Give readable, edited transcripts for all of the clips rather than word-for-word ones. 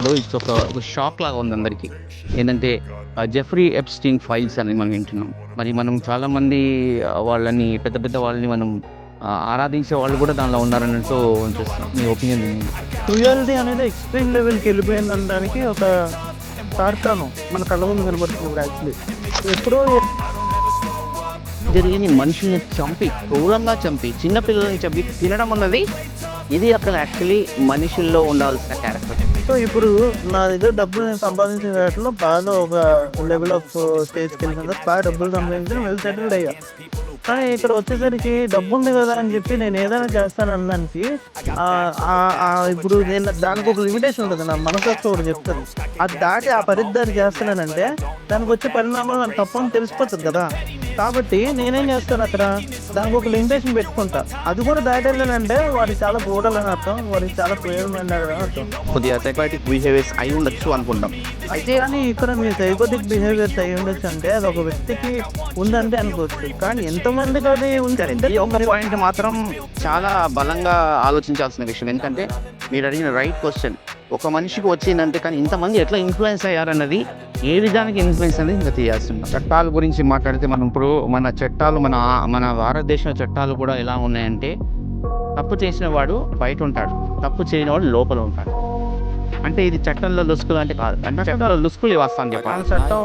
చెప్పకూడదు. ఇట్స్ ఒక షాక్ లాగా ఉంది అందరికీ. ఏంటంటే జెఫ్రీ ఎప్‌స్టీన్ ఫైల్స్ అని మనం వింటున్నాం. మరి మనం చాలామంది వాళ్ళని పెద్ద పెద్ద వాళ్ళని మనం ఆరాధించే వాళ్ళు కూడా దానిలో ఉన్నారన్నట్టు చూస్తున్నాం. మీ ఒపీనియన్ ఏంటి? క్రూయాలిటీ అనేది ఎక్స్‌ట్రీమ్ లెవెల్‌కి వెళ్ళిపోయిందనడానికి ఒక తార్కాణం మన కళ్ళ ముందు కనబడుతుంది ఇప్పుడు యాక్చువల్లీ. ఎప్పుడో జరిగింది మనుషుల్ని చంపి, క్రూరంగా చంపి, చిన్న పిల్లల్ని చంపి తినడం అన్నది ఇది అసలు యాక్చువల్లీ మనుషుల్లో ఉండాల్సిన క్యారెక్టర్. సో ఇప్పుడు నా దగ్గర డబ్బులు నేను సంపాదించిన వాటిలో బాగా ఒక లెవెల్ ఆఫ్ స్టేజ్కి వెళ్ళిన తర్వాత బాగా డబ్బులు సంపాదించి వెల్ సెటిల్డ్ అయ్యా. కానీ ఇక్కడ వచ్చేసరికి డబ్బు ఉంది కదా అని చెప్పి నేను ఏదైనా చేస్తాను అనడానికి ఇప్పుడు నేను దానికి ఒక లిమిటేషన్ ఉంటుంది. నా మనసు ఒకటి చెప్తాను, అది దాటి ఆ పరిధిదాన్ని చేస్తున్నానంటే దానికి వచ్చే పరిణామాలు నాకు తప్పని తెలిసిపోతుంది కదా. కాబట్టి నేనేం చేస్తాను, అక్కడ దానికి ఒక లిమిటేషన్ పెట్టుకుంటా. అది కూడా దాటేళ్ళనంటే వాడికి చాలా బోడలని అర్థం, వాడికి చాలా ప్రయోజనం అర్థం. కొద్దిగా సైకోటిక్ బిహేవియర్స్ అయి ఉండొచ్చు అనుకుంటాం. అయితే కానీ ఇక్కడ మీ సైకోటిక్ బిహేవియర్స్ అయి ఉండొచ్చు అంటే అది ఒక వ్యక్తికి ఉందంటే అనుకోవచ్చు. కానీ ఎంతమందికి అది ఉంటారండి. ఈ ఒక్క పాయింట్ మాత్రం చాలా బలంగా ఆలోచించాల్సిన విషయం. ఎందుకంటే మీరు అడిగిన రైట్ క్వశ్చన్. ఒక మనిషికి వచ్చిందంటే కానీ ఇంతమంది ఎట్లా ఇన్ఫ్లుయెన్స్ అయ్యారన్నది, ఏ విధానికి ఇన్ఫ్లుయెన్స్ అనేది ఇంకా తీయాల్సింది. చట్టాల గురించి మాట్లాడితే మనం ఇప్పుడు మన చట్టాలు మన భారతదేశం చట్టాలు కూడా ఎలా ఉన్నాయంటే, తప్పు చేసిన వాడు బయట ఉంటాడు, తప్పు చేయని వాడు లోపల ఉంటాడు. అంటే ఇది చట్టంలో లుసుకులు అంటే కాదు, అంటే చట్టాల్లో లుసుకులు వాస్తవాన్ని చెప్పాలి. చట్టం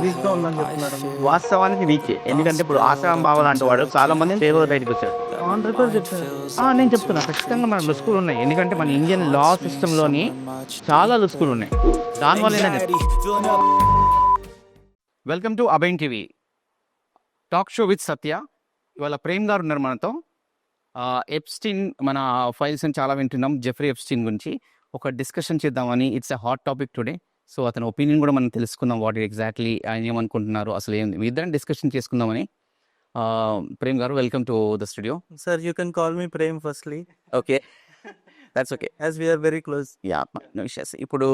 వీక్గా ఉందని చెప్తున్నారు. వాస్తవానికి వీకే. ఎందుకంటే ఇప్పుడు ఆసాం బావ లాంటి వాడు చాలా మంది ఫేవర్ బయటకు వచ్చాడు. ఆన్ రికార్డ్ చెప్తాను. నేను చెప్తున్నా, ఖచ్చితంగా మన లుసుకులు ఉన్నాయి. ఎందుకంటే మన ఇండియన్ లా సిస్టంలోని చాలా లుసుకులు ఉన్నాయి. దానివల్ల welcome to ABN TV talk show with Satya. ఇవాళ ప్రేమ్ గారు ఉన్నారు మనతో. ఎప్స్టీన్ మన ఫైల్స్ అని చాలా వింటున్నాం. జెఫ్రీ ఎప్స్టీన్ గురించి ఒక డిస్కషన్ చేద్దామని. It's a hot topic today. So అతని ఒపీనియన్ కూడా మనం తెలుసుకుందాం. వాట్ ఎగ్జాక్ట్లీ ఆయన ఏమనుకుంటున్నారు, అసలు ఏంది, మీ ఇద్దరం డిస్కషన్ చేసుకుందామని. ప్రేమ్ గారు, welcome to the studio. Sir, you can call me Prem firstly. Okay, that's okay, as we are very close. Yeah, no issues. ఇప్పుడు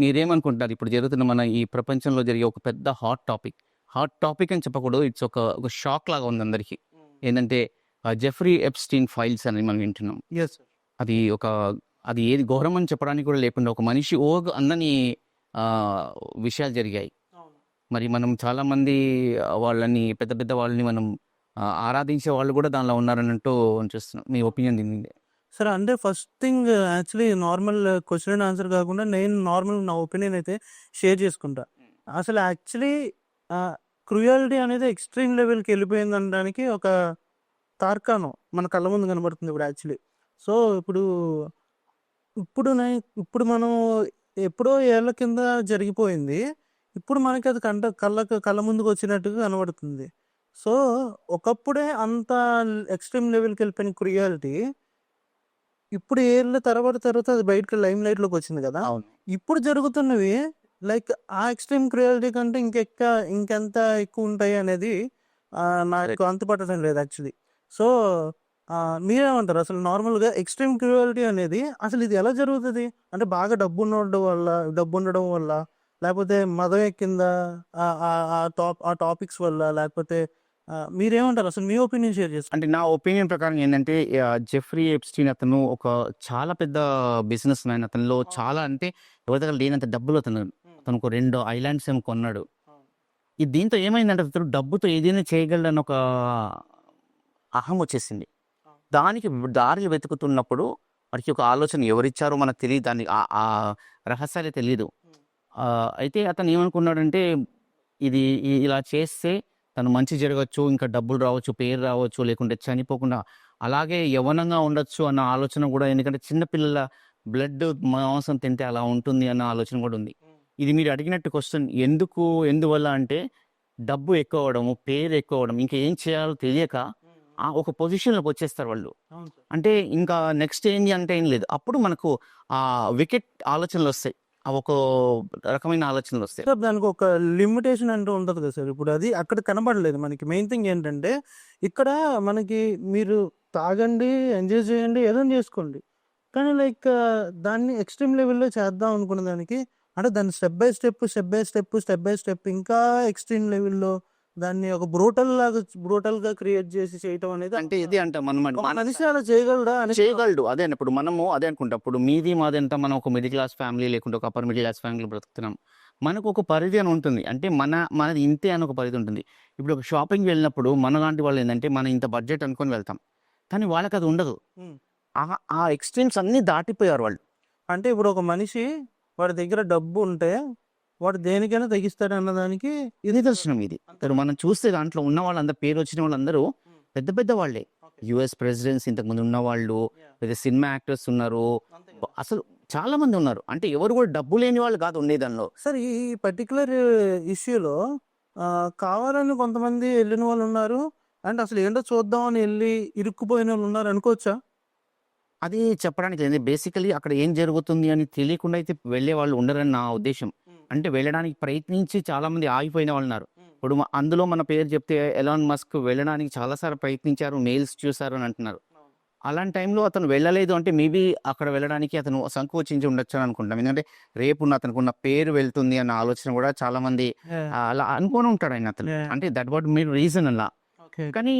మీరేమనుకుంటున్నారు, ఇప్పుడు జరుగుతున్న మన ఈ ప్రపంచంలో జరిగే ఒక పెద్ద హాట్ టాపిక్ అని చెప్పకూడదు, ఇట్స్ ఒక షాక్ లాగా ఉంది అందరికీ. ఏంటంటే జెఫ్రీ ఎప్స్టీన్ ఫైల్స్ అని మనం వింటున్నాం. Yes sir. అది ఏది ఘోరం అని చెప్పడానికి కూడా లేకుండా ఒక మనిషి అందని విషయాలు జరిగాయి. మరి మనం చాలామంది వాళ్ళని పెద్ద పెద్ద వాళ్ళని మనం ఆరాధించే వాళ్ళు కూడా దానిలో ఉన్నారన్నట్టు చూస్తున్నాం. మీ ఒపీనియన్ దీని? సార్, అంటే first thing actually normal question and answer కాకుండా నేను నార్మల్ నా ఒపీనియన్ అయితే షేర్ చేసుకుంటా. అసలు యాక్చువల్లీ క్రూయాలిటీ అనేది ఎక్స్ట్రీమ్ లెవెల్కి వెళ్ళిపోయింది అనడానికి ఒక తార్కాణం మన కళ్ళ ముందు కనబడుతుంది ఇప్పుడు యాక్చువల్లీ. సో ఇప్పుడు మనం ఎప్పుడో ఏళ్ళ కింద జరిగిపోయింది, ఇప్పుడు మనకి అది కళ్ళ ముందుకు వచ్చినట్టుగా కనబడుతుంది. సో ఒకప్పుడే అంత ఎక్స్ట్రీమ్ లెవెల్కి వెళ్ళిపోయిన క్రూయాలిటీ ఇప్పుడు ఏళ్ళ తర్వాత అది బయటకు లైమ్ లైట్లోకి వచ్చింది కదా. ఇప్పుడు జరుగుతున్నవి లైక్ ఆ ఎక్స్ట్రీమ్ క్రూయాలిటీ కంటే ఇంకెంత ఎక్కువ ఉంటాయి అనేది నాకు అంతుపట్టడం లేదు యాక్చువల్లీ. సో మీరేమంటారు, అసలు నార్మల్గా ఎక్స్ట్రీమ్ క్రూయాలిటీ అనేది అసలు ఇది ఎలా జరుగుతుంది? అంటే బాగా డబ్బు ఉండడం వల్ల, లేకపోతే మదం ఎక్కిందా ఆ టాపిక్స్ వల్ల, లేకపోతే మీరేమంటారు? అసలు మీ ఒపీనియన్ షేర్ చేసుకోండి. అంటే నా ఒపీనియన్ ప్రకారం ఏంటంటే, జెఫ్రీ ఎప్స్టీన్ అతను ఒక చాలా పెద్ద బిజినెస్ మ్యాన్. అతనిలో చాలా, అంటే ఎవరి దగ్గర లేనంత డబ్బులు అతను ఒక 2 ఐలాండ్స్ ఏమో కొన్నాడు. దీంతో ఏమైందంటే అతను డబ్బుతో ఏదైనా చేయగలడని ఒక అహం వచ్చేసింది. దానికి దారి వెతుకుతున్నప్పుడు వాడికి ఒక ఆలోచన, ఎవరిచ్చారో మనకు తెలియదు, దాన్ని ఆ రహస్యాలే తెలియదు. అయితే అతను ఏమనుకున్నాడంటే, ఇది ఇలా చేస్తే తను మంచి జరగచ్చు, ఇంకా డబ్బులు రావచ్చు, పేరు రావచ్చు, లేకుంటే చనిపోకుండా అలాగే యవ్వనంగా ఉండొచ్చు అన్న ఆలోచన కూడా. ఎందుకంటే చిన్నపిల్లల బ్లడ్ మాంసం తింటే అలా ఉంటుంది అన్న ఆలోచన కూడా ఉంది. ఇది మీరు అడిగినట్టు క్వశ్చన్, ఎందువల్ల అంటే డబ్బు ఎక్కువ అవడము, పేరు ఎక్కువ అవడం, ఇంకా ఏం చేయాలో తెలియక ఒక పొజిషన్లోకి వచ్చేస్తారు వాళ్ళు. అంటే ఇంకా నెక్స్ట్ ఏంటి అంటే ఏం లేదు. అప్పుడు మనకు ఆ వికెట్ ఆలోచనలు వస్తాయి, ఒక రకమైన ఆలోచనలు వస్తాయి. సార్, దానికి ఒక లిమిటేషన్ అంటూ ఉంటుంది కదా సార్. ఇప్పుడు అది అక్కడ కనబడలేదు మనకి. మెయిన్ థింగ్ ఏంటంటే, ఇక్కడ మనకి మీరు తాగండి, ఎంజాయ్ చేయండి, ఏదైనా చేసుకోండి, కానీ లైక్ దాన్ని ఎక్స్ట్రీమ్ లెవెల్లో చేద్దాం అనుకున్న దానికి, అంటే దాన్ని స్టెప్ బై స్టెప్ ఇంకా ఎక్స్ట్రీమ్ లెవెల్లో దాన్ని ఒక బ్రూటల్ గా క్రియేట్ చేసి చేయటం అనేది అంటే ఇది అంటాం మనం ఒక మనిషి అలా చేయగలడా అని చేయగలడు. అదే ఇప్పుడు మనము అదే అనుకుంటాం. ఇప్పుడు మీది మాది అంతా మనం ఒక మిడిల్ క్లాస్ ఫ్యామిలీ లేకుంటే ఒక అప్పర్ మిడిల్ క్లాస్ ఫ్యామిలీ బ్రతుకుతున్నాం. మనకు ఒక పరిధి అని ఉంటుంది. అంటే మనది ఇంతే అని ఒక పరిధి ఉంటుంది. ఇప్పుడు ఒక షాపింగ్ వెళ్ళినప్పుడు మనలాంటి వాళ్ళు ఏంటంటే మనం ఇంత బడ్జెట్ అనుకొని వెళ్తాం. కానీ వాళ్ళకి అది ఉండదు. ఉమ్. ఆ ఎక్స్‌ట్రీమ్స్ అన్నీ దాటిపోయారు వాళ్ళు. అంటే ఇప్పుడు ఒక మనిషి వాడి దగ్గర డబ్బు ఉంటే వాడు దేనికైనా తెగిస్తాడు అన్నదానికి ఇది నిదర్శనం ఇది. ఇప్పుడు మనం చూస్తే దాంట్లో ఉన్న వాళ్ళందరూ పేరొచ్చిన వాళ్ళందరూ పెద్ద పెద్ద వాళ్ళే. యూఎస్ ప్రెసిడెంట్స్ ఇంతకుముందు ఉన్నవాళ్ళు, లేదా సినిమా యాక్టర్స్ ఉన్నారు. అసలు చాలా మంది ఉన్నారు. అంటే ఎవరు కూడా డబ్బు లేని వాళ్ళు కాదు ఉండే దానిలో. సార్ ఈ పర్టికులర్ ఇష్యూలో కావాలని కొంతమంది వెళ్ళిన వాళ్ళు ఉన్నారు. అండ్ అసలు ఏంటో చూద్దామని వెళ్ళి ఇరుక్కుపోయిన వాళ్ళు ఉన్నారు అనుకోవచ్చా? అది చెప్పడానికి లేదు. బేసికలీ అక్కడ ఏం జరుగుతుంది అని తెలియకుండా అయితే వెళ్ళే వాళ్ళు ఉండరని నా ఉద్దేశం. అంటే వెళ్ళడానికి ప్రయత్నించి చాలా మంది ఆగిపోయిన వాళ్ళు ఉన్నారు. ఇప్పుడు అందులో మన పేరు చెప్తే ఎలాన్ మస్క్ వెళ్ళడానికి చాలా సార్లు ప్రయత్నించారు, మెయిల్స్ చూసారు అని అంటున్నారు. అలాంటి టైంలో అతను వెళ్ళలేదు అంటే మేబీ అక్కడ వెళ్ళడానికి అతను సంకోచించి ఉండొచ్చు అని అనుకుంటాం. ఎందుకంటే రేపు అతనుకున్న పేరు వెళ్తుంది అన్న ఆలోచన కూడా చాలా మంది అలా అనుకొని ఉంటాడు ఆయన అతను. అంటే దట్ వాట్ మీరు రీజన్ అలా. కానీ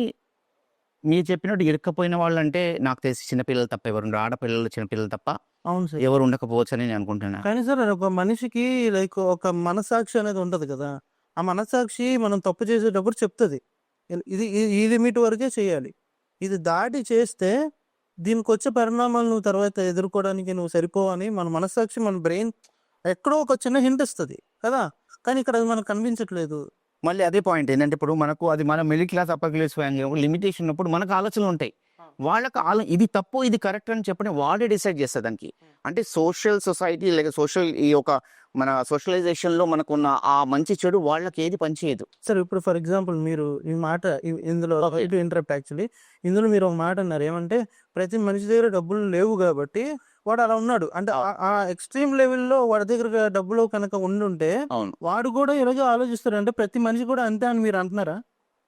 మీరు చెప్పినట్టు ఇరుక్కపోయిన వాళ్ళంటే నాకు తెలిసి చిన్నపిల్లలు తప్ప ఎవరు ఉండరు. ఆడపిల్లలు చిన్నపిల్లలు తప్ప అవును సార్. ఎవరు ఉండకపోవచ్చు అని నేను అనుకుంటున్నాను. కానీ సార్ ఒక మనిషికి లైక్ ఒక మనసాక్షి అనేది ఉంటది కదా. ఆ మనసాక్షి మనం తప్పు చేసేటప్పుడు చెప్తుంది ఇది ఈ లిమిట్ వరకే చేయాలి, ఇది దాటి చేస్తే దీనికి వచ్చే పరిణామాలు నువ్వు తర్వాత ఎదుర్కోవడానికి నువ్వు సరిపోవని మన మనసాక్షి మన బ్రెయిన్ ఎక్కడో ఒక చిన్న హింట్ ఇస్తుంది కదా. కానీ ఇక్కడ అది మనకు కనిపించట్లేదు. మళ్ళీ అదే పాయింట్ ఏంటంటే ఇప్పుడు మనకు అది మన middle class upper class family limitation ఉన్నప్పుడు మనకు ఆలోచనలు ఉంటాయి. వాళ్ళకి ఇది తప్పు ఇది కరెక్ట్ అని చెప్పని వాడే డిసైడ్ చేస్తారు దానికి. అంటే సొసైటీ లేక ఈ యొక్క మన సోషలైజేషన్లో మనకున్న ఆ మంచి చెడు వాళ్ళకి ఏది పనిచేయదు. సార్ ఇప్పుడు ఫర్ ఎగ్జాంపుల్ మీరు ఈ మాట ఇందులో ఇంటరప్ట్ యాక్చువల్లీ ఇందులో మీరు ఒక మాట అన్నారు ఏమంటే ప్రతి మనిషి దగ్గర డబ్బులు లేవు కాబట్టి వాడు అలా ఉన్నాడు. అంటే ఆ ఎక్స్ట్రీమ్ లెవెల్లో వాడి దగ్గర డబ్బులు కనుక ఉండుంటే అవును, వాడు కూడా ఇలాగే ఆలోచిస్తాడు. అంటే ప్రతి మనిషి కూడా అంతే అని మీరు అంటున్నారా?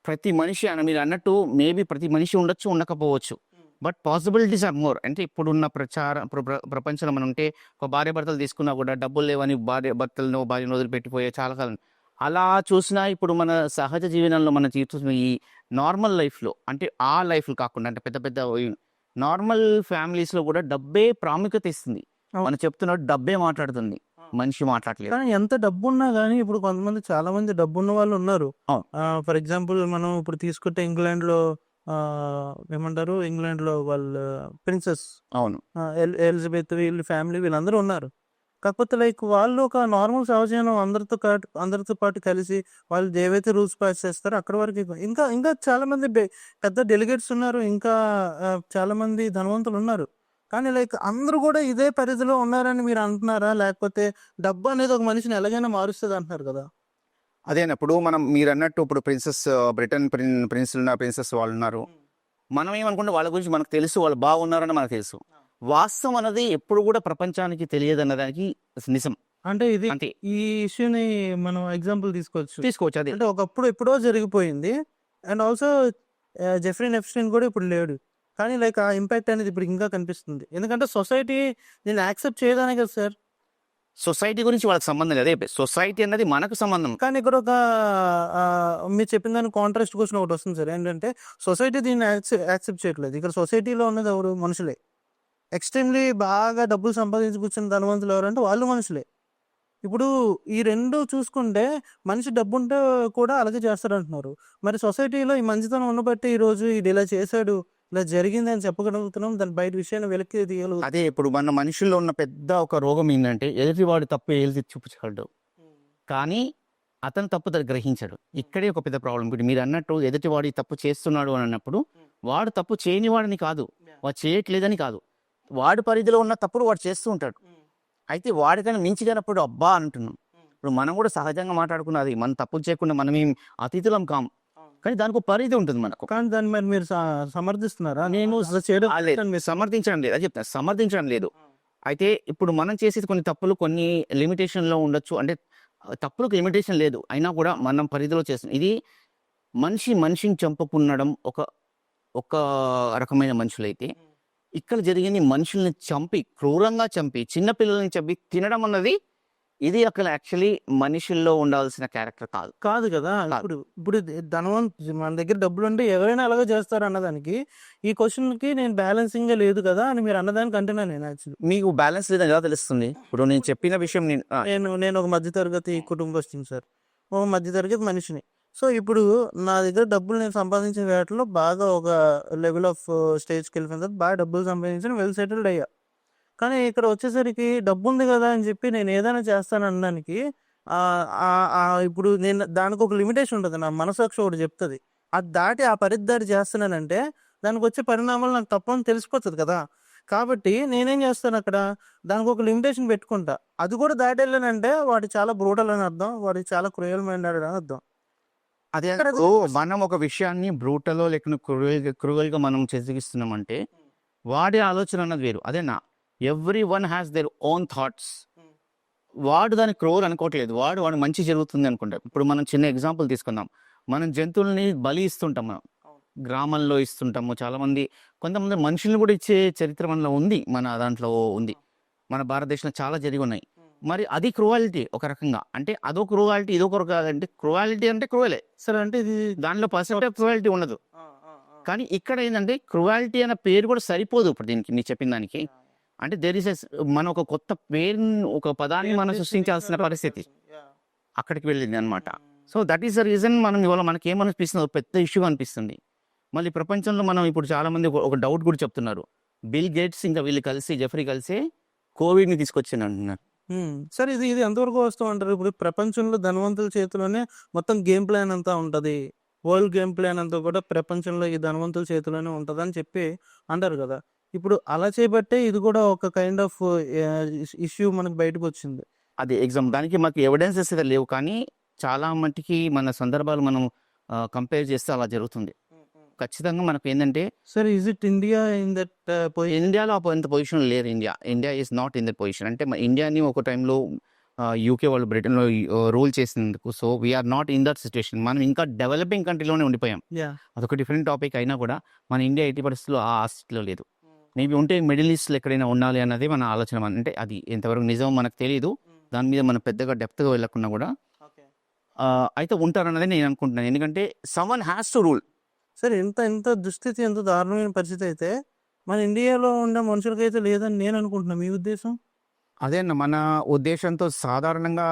ప్రతి మనిషి అని మీరు అన్నట్టు మేబీ ప్రతి మనిషి ఉండొచ్చు ఉండకపోవచ్చు. But possibilities are more. అంటే ఇప్పుడున్న ప్రపంచంలో మనం ఉంటే ఒక భార్య భర్తలు తీసుకున్నా కూడా డబ్బులు లేవని భార్యను వదిలిపెట్టిపోయే చాలా కాలం. అలా చూసినా ఇప్పుడు మన సహజ జీవనంలో మన జీవితం ఈ నార్మల్ లైఫ్లో అంటే ఆ లైఫ్లు కాకుండా అంటే పెద్ద పెద్ద నార్మల్ ఫ్యామిలీస్లో కూడా డబ్బే ప్రాముఖ్యత ఇస్తుంది. మనం చెప్తున్నట్టు డబ్బే మాట్లాడుతుంది, మనిషి మాట్లాడలేదు. కానీ ఎంత డబ్బు ఉన్నా కానీ ఇప్పుడు కొంతమంది చాలా మంది డబ్బు ఉన్న వాళ్ళు ఉన్నారు. ఫర్ ఎగ్జాంపుల్ మనం ఇప్పుడు తీసుకుంటే ఇంగ్లాండ్లో ఏమంటారు, ఇంగ్లాండ్లో వాళ్ళ ప్రిన్సెస్ అవును ఎలిజబెత్ వీళ్ళ ఫ్యామిలీ వీళ్ళందరూ ఉన్నారు. కాకపోతే లైక్ వాళ్ళు ఒక నార్మల్ సహజీవనం అందరితో పాటు కలిసి వాళ్ళు ఏవైతే రూల్స్ పాస్ చేస్తారో అక్కడ వరకు ఇంకా ఇంకా చాలా మంది పెద్ద డెలిగేట్స్ ఉన్నారు. ఇంకా చాలా మంది ధనవంతులు ఉన్నారు. కానీ లైక్ అందరూ కూడా ఇదే పరిధిలో ఉన్నారని మీరు అంటున్నారా? లేకపోతే డబ్బు అనేది ఒక మనిషిని ఎలాగైనా మారుస్తుంది అంటున్నారు కదా. అదేనప్పుడు మీరు అన్నట్టు ఇప్పుడు బ్రిటన్ ప్రిన్సెస్ వాళ్ళు ఉన్నారు. మనం ఏమనుకుంటే వాళ్ళ గురించి మనకు తెలుసు, వాళ్ళు బాగున్నారని మనకు తెలుసు. వాస్తవం అన్నది ఎప్పుడు కూడా ప్రపంచానికి తెలియదు అన్నదానికి నిజం. అంటే ఇది అంటే ఈ ఇష్యూని మనం ఎగ్జాంపుల్ తీసుకోవచ్చు. అది అంటే ఒకప్పుడు ఎప్పుడో జరిగిపోయింది. అండ్ ఆల్సో జెఫ్రీ ఎప్స్టైన్ కూడా ఇప్పుడు లేడు. కానీ లైక్ ఆ ఇంపాక్ట్ అనేది ఇప్పుడు ఇంకా కనిపిస్తుంది. ఎందుకంటే సొసైటీ దీన్ని యాక్సెప్ట్ చేయదానే కదా సార్. సొసైటీ గురించి వాళ్ళకి సంబంధం లేదు. సొసైటీ అన్నది మనకు సంబంధం. కానీ ఇక్కడ ఒక మీరు చెప్పిన దానికి కాంట్రాస్ట్ క్వశ్చన్ ఒకటి వస్తుంది సార్. ఏంటంటే సొసైటీ దీన్ని యాక్సెప్ట్ చేయట్లేదు. ఇక్కడ సొసైటీలో ఉన్నది ఎవరు? మనుషులే. ఎక్స్ట్రీమ్లీ బాగా డబ్బులు సంపాదించి కూర్చున్న ధనవంతులు ఎవరంటే వాళ్ళు మనుషులే. ఇప్పుడు ఈ రెండు చూసుకుంటే మనిషి డబ్బు ఉంటే కూడా అలాగే చేస్తాడు అంటున్నారు. మరి సొసైటీలో ఈ మంచితనం ఉండబట్టి ఈరోజు ఇది ఇలా చేశాడు, ఇలా జరిగింది అని చెప్పగలుగుతున్నాం. దాని బయట విషయాన్ని వెలికి తీయగలుగుతాం. అదే ఇప్పుడు మన మనుషుల్లో ఉన్న పెద్ద ఒక రోగం ఏంటంటే ఎదుటివాడు తప్పు ఏది చూపించగలడు, కానీ అతను తప్పు గ్రహించాడు. ఇక్కడే ఒక పెద్ద ప్రాబ్లం. ఇప్పుడు మీరు అన్నట్టు ఎదుటివాడు తప్పు చేస్తున్నాడు అని అన్నప్పుడు వాడు తప్పు చేయనివాడని కాదు, వాడు చేయట్లేదని కాదు, వాడి పరిధిలో ఉన్న తప్పుడు వాడు చేస్తూ ఉంటాడు. అయితే వాడికైనా మించినప్పుడు అబ్బా అంటున్నాం. ఇప్పుడు మనం కూడా సహజంగా మాట్లాడుకున్నది మనం తప్పు చేయకుండా మనమేం అతిథులం కాం. కానీ దానికి ఒక పరిధి ఉంటుంది మనకు. కానీ దాన్ని మరి మీరు సమర్థిస్తున్నారా? నేను సమర్థించడం లేదు, అది చెప్తాను, సమర్థించడం లేదు. అయితే ఇప్పుడు మనం చేసేది కొన్ని తప్పులు కొన్ని లిమిటేషన్లో ఉండొచ్చు. అంటే తప్పులకు లిమిటేషన్ లేదు, అయినా కూడా మనం పరిధిలో చేస్తాం. ఇది మనిషిని చంపుకునడం ఒక రకమైన మనుషులైతే, ఇక్కడ జరిగింది మనుషుల్ని చంపి క్రూరంగా చంపి చిన్నపిల్లల్ని చంపి తినడం అన్నది ఇది అక్కడ యాక్చువల్లీ మనుషుల్లో ఉండాల్సిన క్యారెక్టర్ కాదు. కాదు కదా. ఇప్పుడు మన దగ్గర డబ్బులు ఉంటే ఎవరైనా అలాగే చేస్తారు అన్నదానికి, ఈ క్వశ్చన్కి నేను బ్యాలెన్సింగ్ లేదు కదా అని మీరు అన్నదానికి అంటున్నా నేను యాక్చువల్లీ. మీకు బ్యాలెన్స్ లేదని ఎలా తెలుస్తుంది? ఇప్పుడు నేను చెప్పిన విషయం నేను ఒక మధ్యతరగతి కుటుంబస్తుని సార్, ఒక మధ్యతరగతి మనిషిని. సో ఇప్పుడు నా దగ్గర డబ్బులు నేను సంపాదించిన వాటిలో బాగా ఒక లెవెల్ ఆఫ్ స్టేజ్కి వెళ్ళిన తర్వాత బాగా డబ్బులు సంపాదించిన వెల్ సెటిల్డ్ అయ్యా. కానీ ఇక్కడ వచ్చేసరికి డబ్బు ఉంది కదా అని చెప్పి నేను ఏదైనా చేస్తాను అనడానికి ఇప్పుడు నేను దానికి ఒక లిమిటేషన్ ఉంటుంది. నా మనసాక్షి ఒకటి చెప్తుంది. అది దాటి ఆ పరిధి చేస్తున్నానంటే దానికి వచ్చే పరిణామాలు నాకు తప్పని తెలిసిపోతుంది కదా. కాబట్టి నేనేం చేస్తాను అక్కడ, దానికి ఒక లిమిటేషన్ పెట్టుకుంటా. అది కూడా దాటి వెళ్ళానంటే వాడు చాలా బ్రూటల్ అని అర్థం, వాడు చాలా క్రూయల్ మైండెడ్ అని అర్థం. అదే మనం ఒక విషయాన్ని బ్రూటలో లేకుండా క్రూయల్గా మనం చెరిగిస్తున్నామంటే వాడి ఆలోచన అన్నది వేరు. అదేనా every one has their own thoughts. వాడు దాన్ని క్రూర్ అనుకోవట్లేదు, వాడు మంచి జరుగుతుంది అనుకుంటారు. ఇప్పుడు మనం చిన్న ఎగ్జాంపుల్ తీసుకుందాం. మనం జంతువుల్ని బలి ఇస్తుంటాం, మనం గ్రామంలో ఇస్తుంటాము. చాలామంది కొంతమంది మనుషుల్ని కూడా ఇచ్చే చరిత్ర మనలో ఉంది, మన దాంట్లో ఉంది. మన భారతదేశంలో చాలా జరిగి ఉన్నాయి. మరి అది క్రూవాలిటీ ఒక రకంగా. అంటే అదో క్రూవాలిటీ ఇదో క్రూవాలిటీ. క్రూవాలిటీ అంటే క్రూవలే సరే, అంటే ఇది దానిలో పర్సెంట్ క్రూవాలిటీ ఉండదు. కానీ ఇక్కడ ఏంటంటే క్రూవాలిటీ అనే పేరు కూడా సరిపోదు ఇప్పుడు దీనికి, నీ చెప్పిన దానికి. అంటే దేర్ ఇస్ మన ఒక కొత్త పేరు, ఒక పదాన్ని మనం సృష్టించాల్సిన పరిస్థితి అక్కడికి వెళ్ళింది అనమాట. So that is the reason మనం ఇవాళ మనకి ఏమనిపిస్తుంది, పెద్ద ఇష్యూ అనిపిస్తుంది. మళ్ళీ ప్రపంచంలో మనం ఇప్పుడు చాలా మంది ఒక డౌట్ కూడా చెప్తున్నారు. బిల్ గేట్స్ ఇంకా వీళ్ళు కలిసి, జెఫ్రీ కలిసి కోవిడ్ని తీసుకొచ్చాను అంటున్నారు. సరే, ఇది ఎంతవరకు వస్తూ అంటారు? ఇప్పుడు ప్రపంచంలో ధనవంతుల చేతిలోనే మొత్తం గేమ్ ప్లాన్ అంతా ఉంటుంది. వరల్డ్ గేమ్ ప్లాన్ అంతా కూడా ప్రపంచంలో ఈ ధనవంతుల చేతిలోనే ఉంటుంది అని చెప్పి అంటారు కదా. ఇప్పుడు అలా చేయబట్టే ఇది కూడా ఒక కైండ్ ఆఫ్ ఇష్యూ మనకు బయటకు వచ్చింది. అది ఎగ్జామ్, దానికి మాకు ఎవిడెన్సెస్ అయితే లేవు, కానీ చాలా మట్టికి మన సందర్భాలు మనం కంపేర్ చేస్తే అలా జరుగుతుంది. ఖచ్చితంగా మనకు ఏంటంటే సరే, is it India in that ఇండియాలో అంత పొజిషన్ లేరు. India is not in that position. అంటే ఇండియాని ఒక టైంలో యూకే వాళ్ళు బ్రిటన్లో రూల్ చేసినందుకు, so we are not in that situation. మనం ఇంకా డెవలపింగ్ కంట్రీలోనే ఉండిపోయాం. అదొక డిఫరెంట్ టాపిక్ అయినా కూడా మన ఇండియా ఎట్టి పరిస్థితుల్లో ఆ స్థితిలో లేదు. మేబీ ఉంటే మిడిల్ ఈస్ట్లో ఎక్కడైనా ఉండాలి అన్నది మన ఆలోచన. అంటే అది ఎంతవరకు నిజం మనకు తెలియదు, దాని మీద మనం పెద్దగా డెప్త్గా వెళ్ళకుండా కూడా అయితే ఉంటారన్నది నేను అనుకుంటున్నాను. ఎందుకంటే సమ్వన్ హ్యాస్ టు రూల్. సరే, ఎంత దుస్థితి, ఎంత దారుణమైన పరిస్థితి అయితే మన ఇండియాలో ఉన్న మనుషులకైతే లేదని నేను అనుకుంటున్నాను. మీ ఉద్దేశం? అదే అన్న, మన ఉద్దేశంతో సాధారణంగా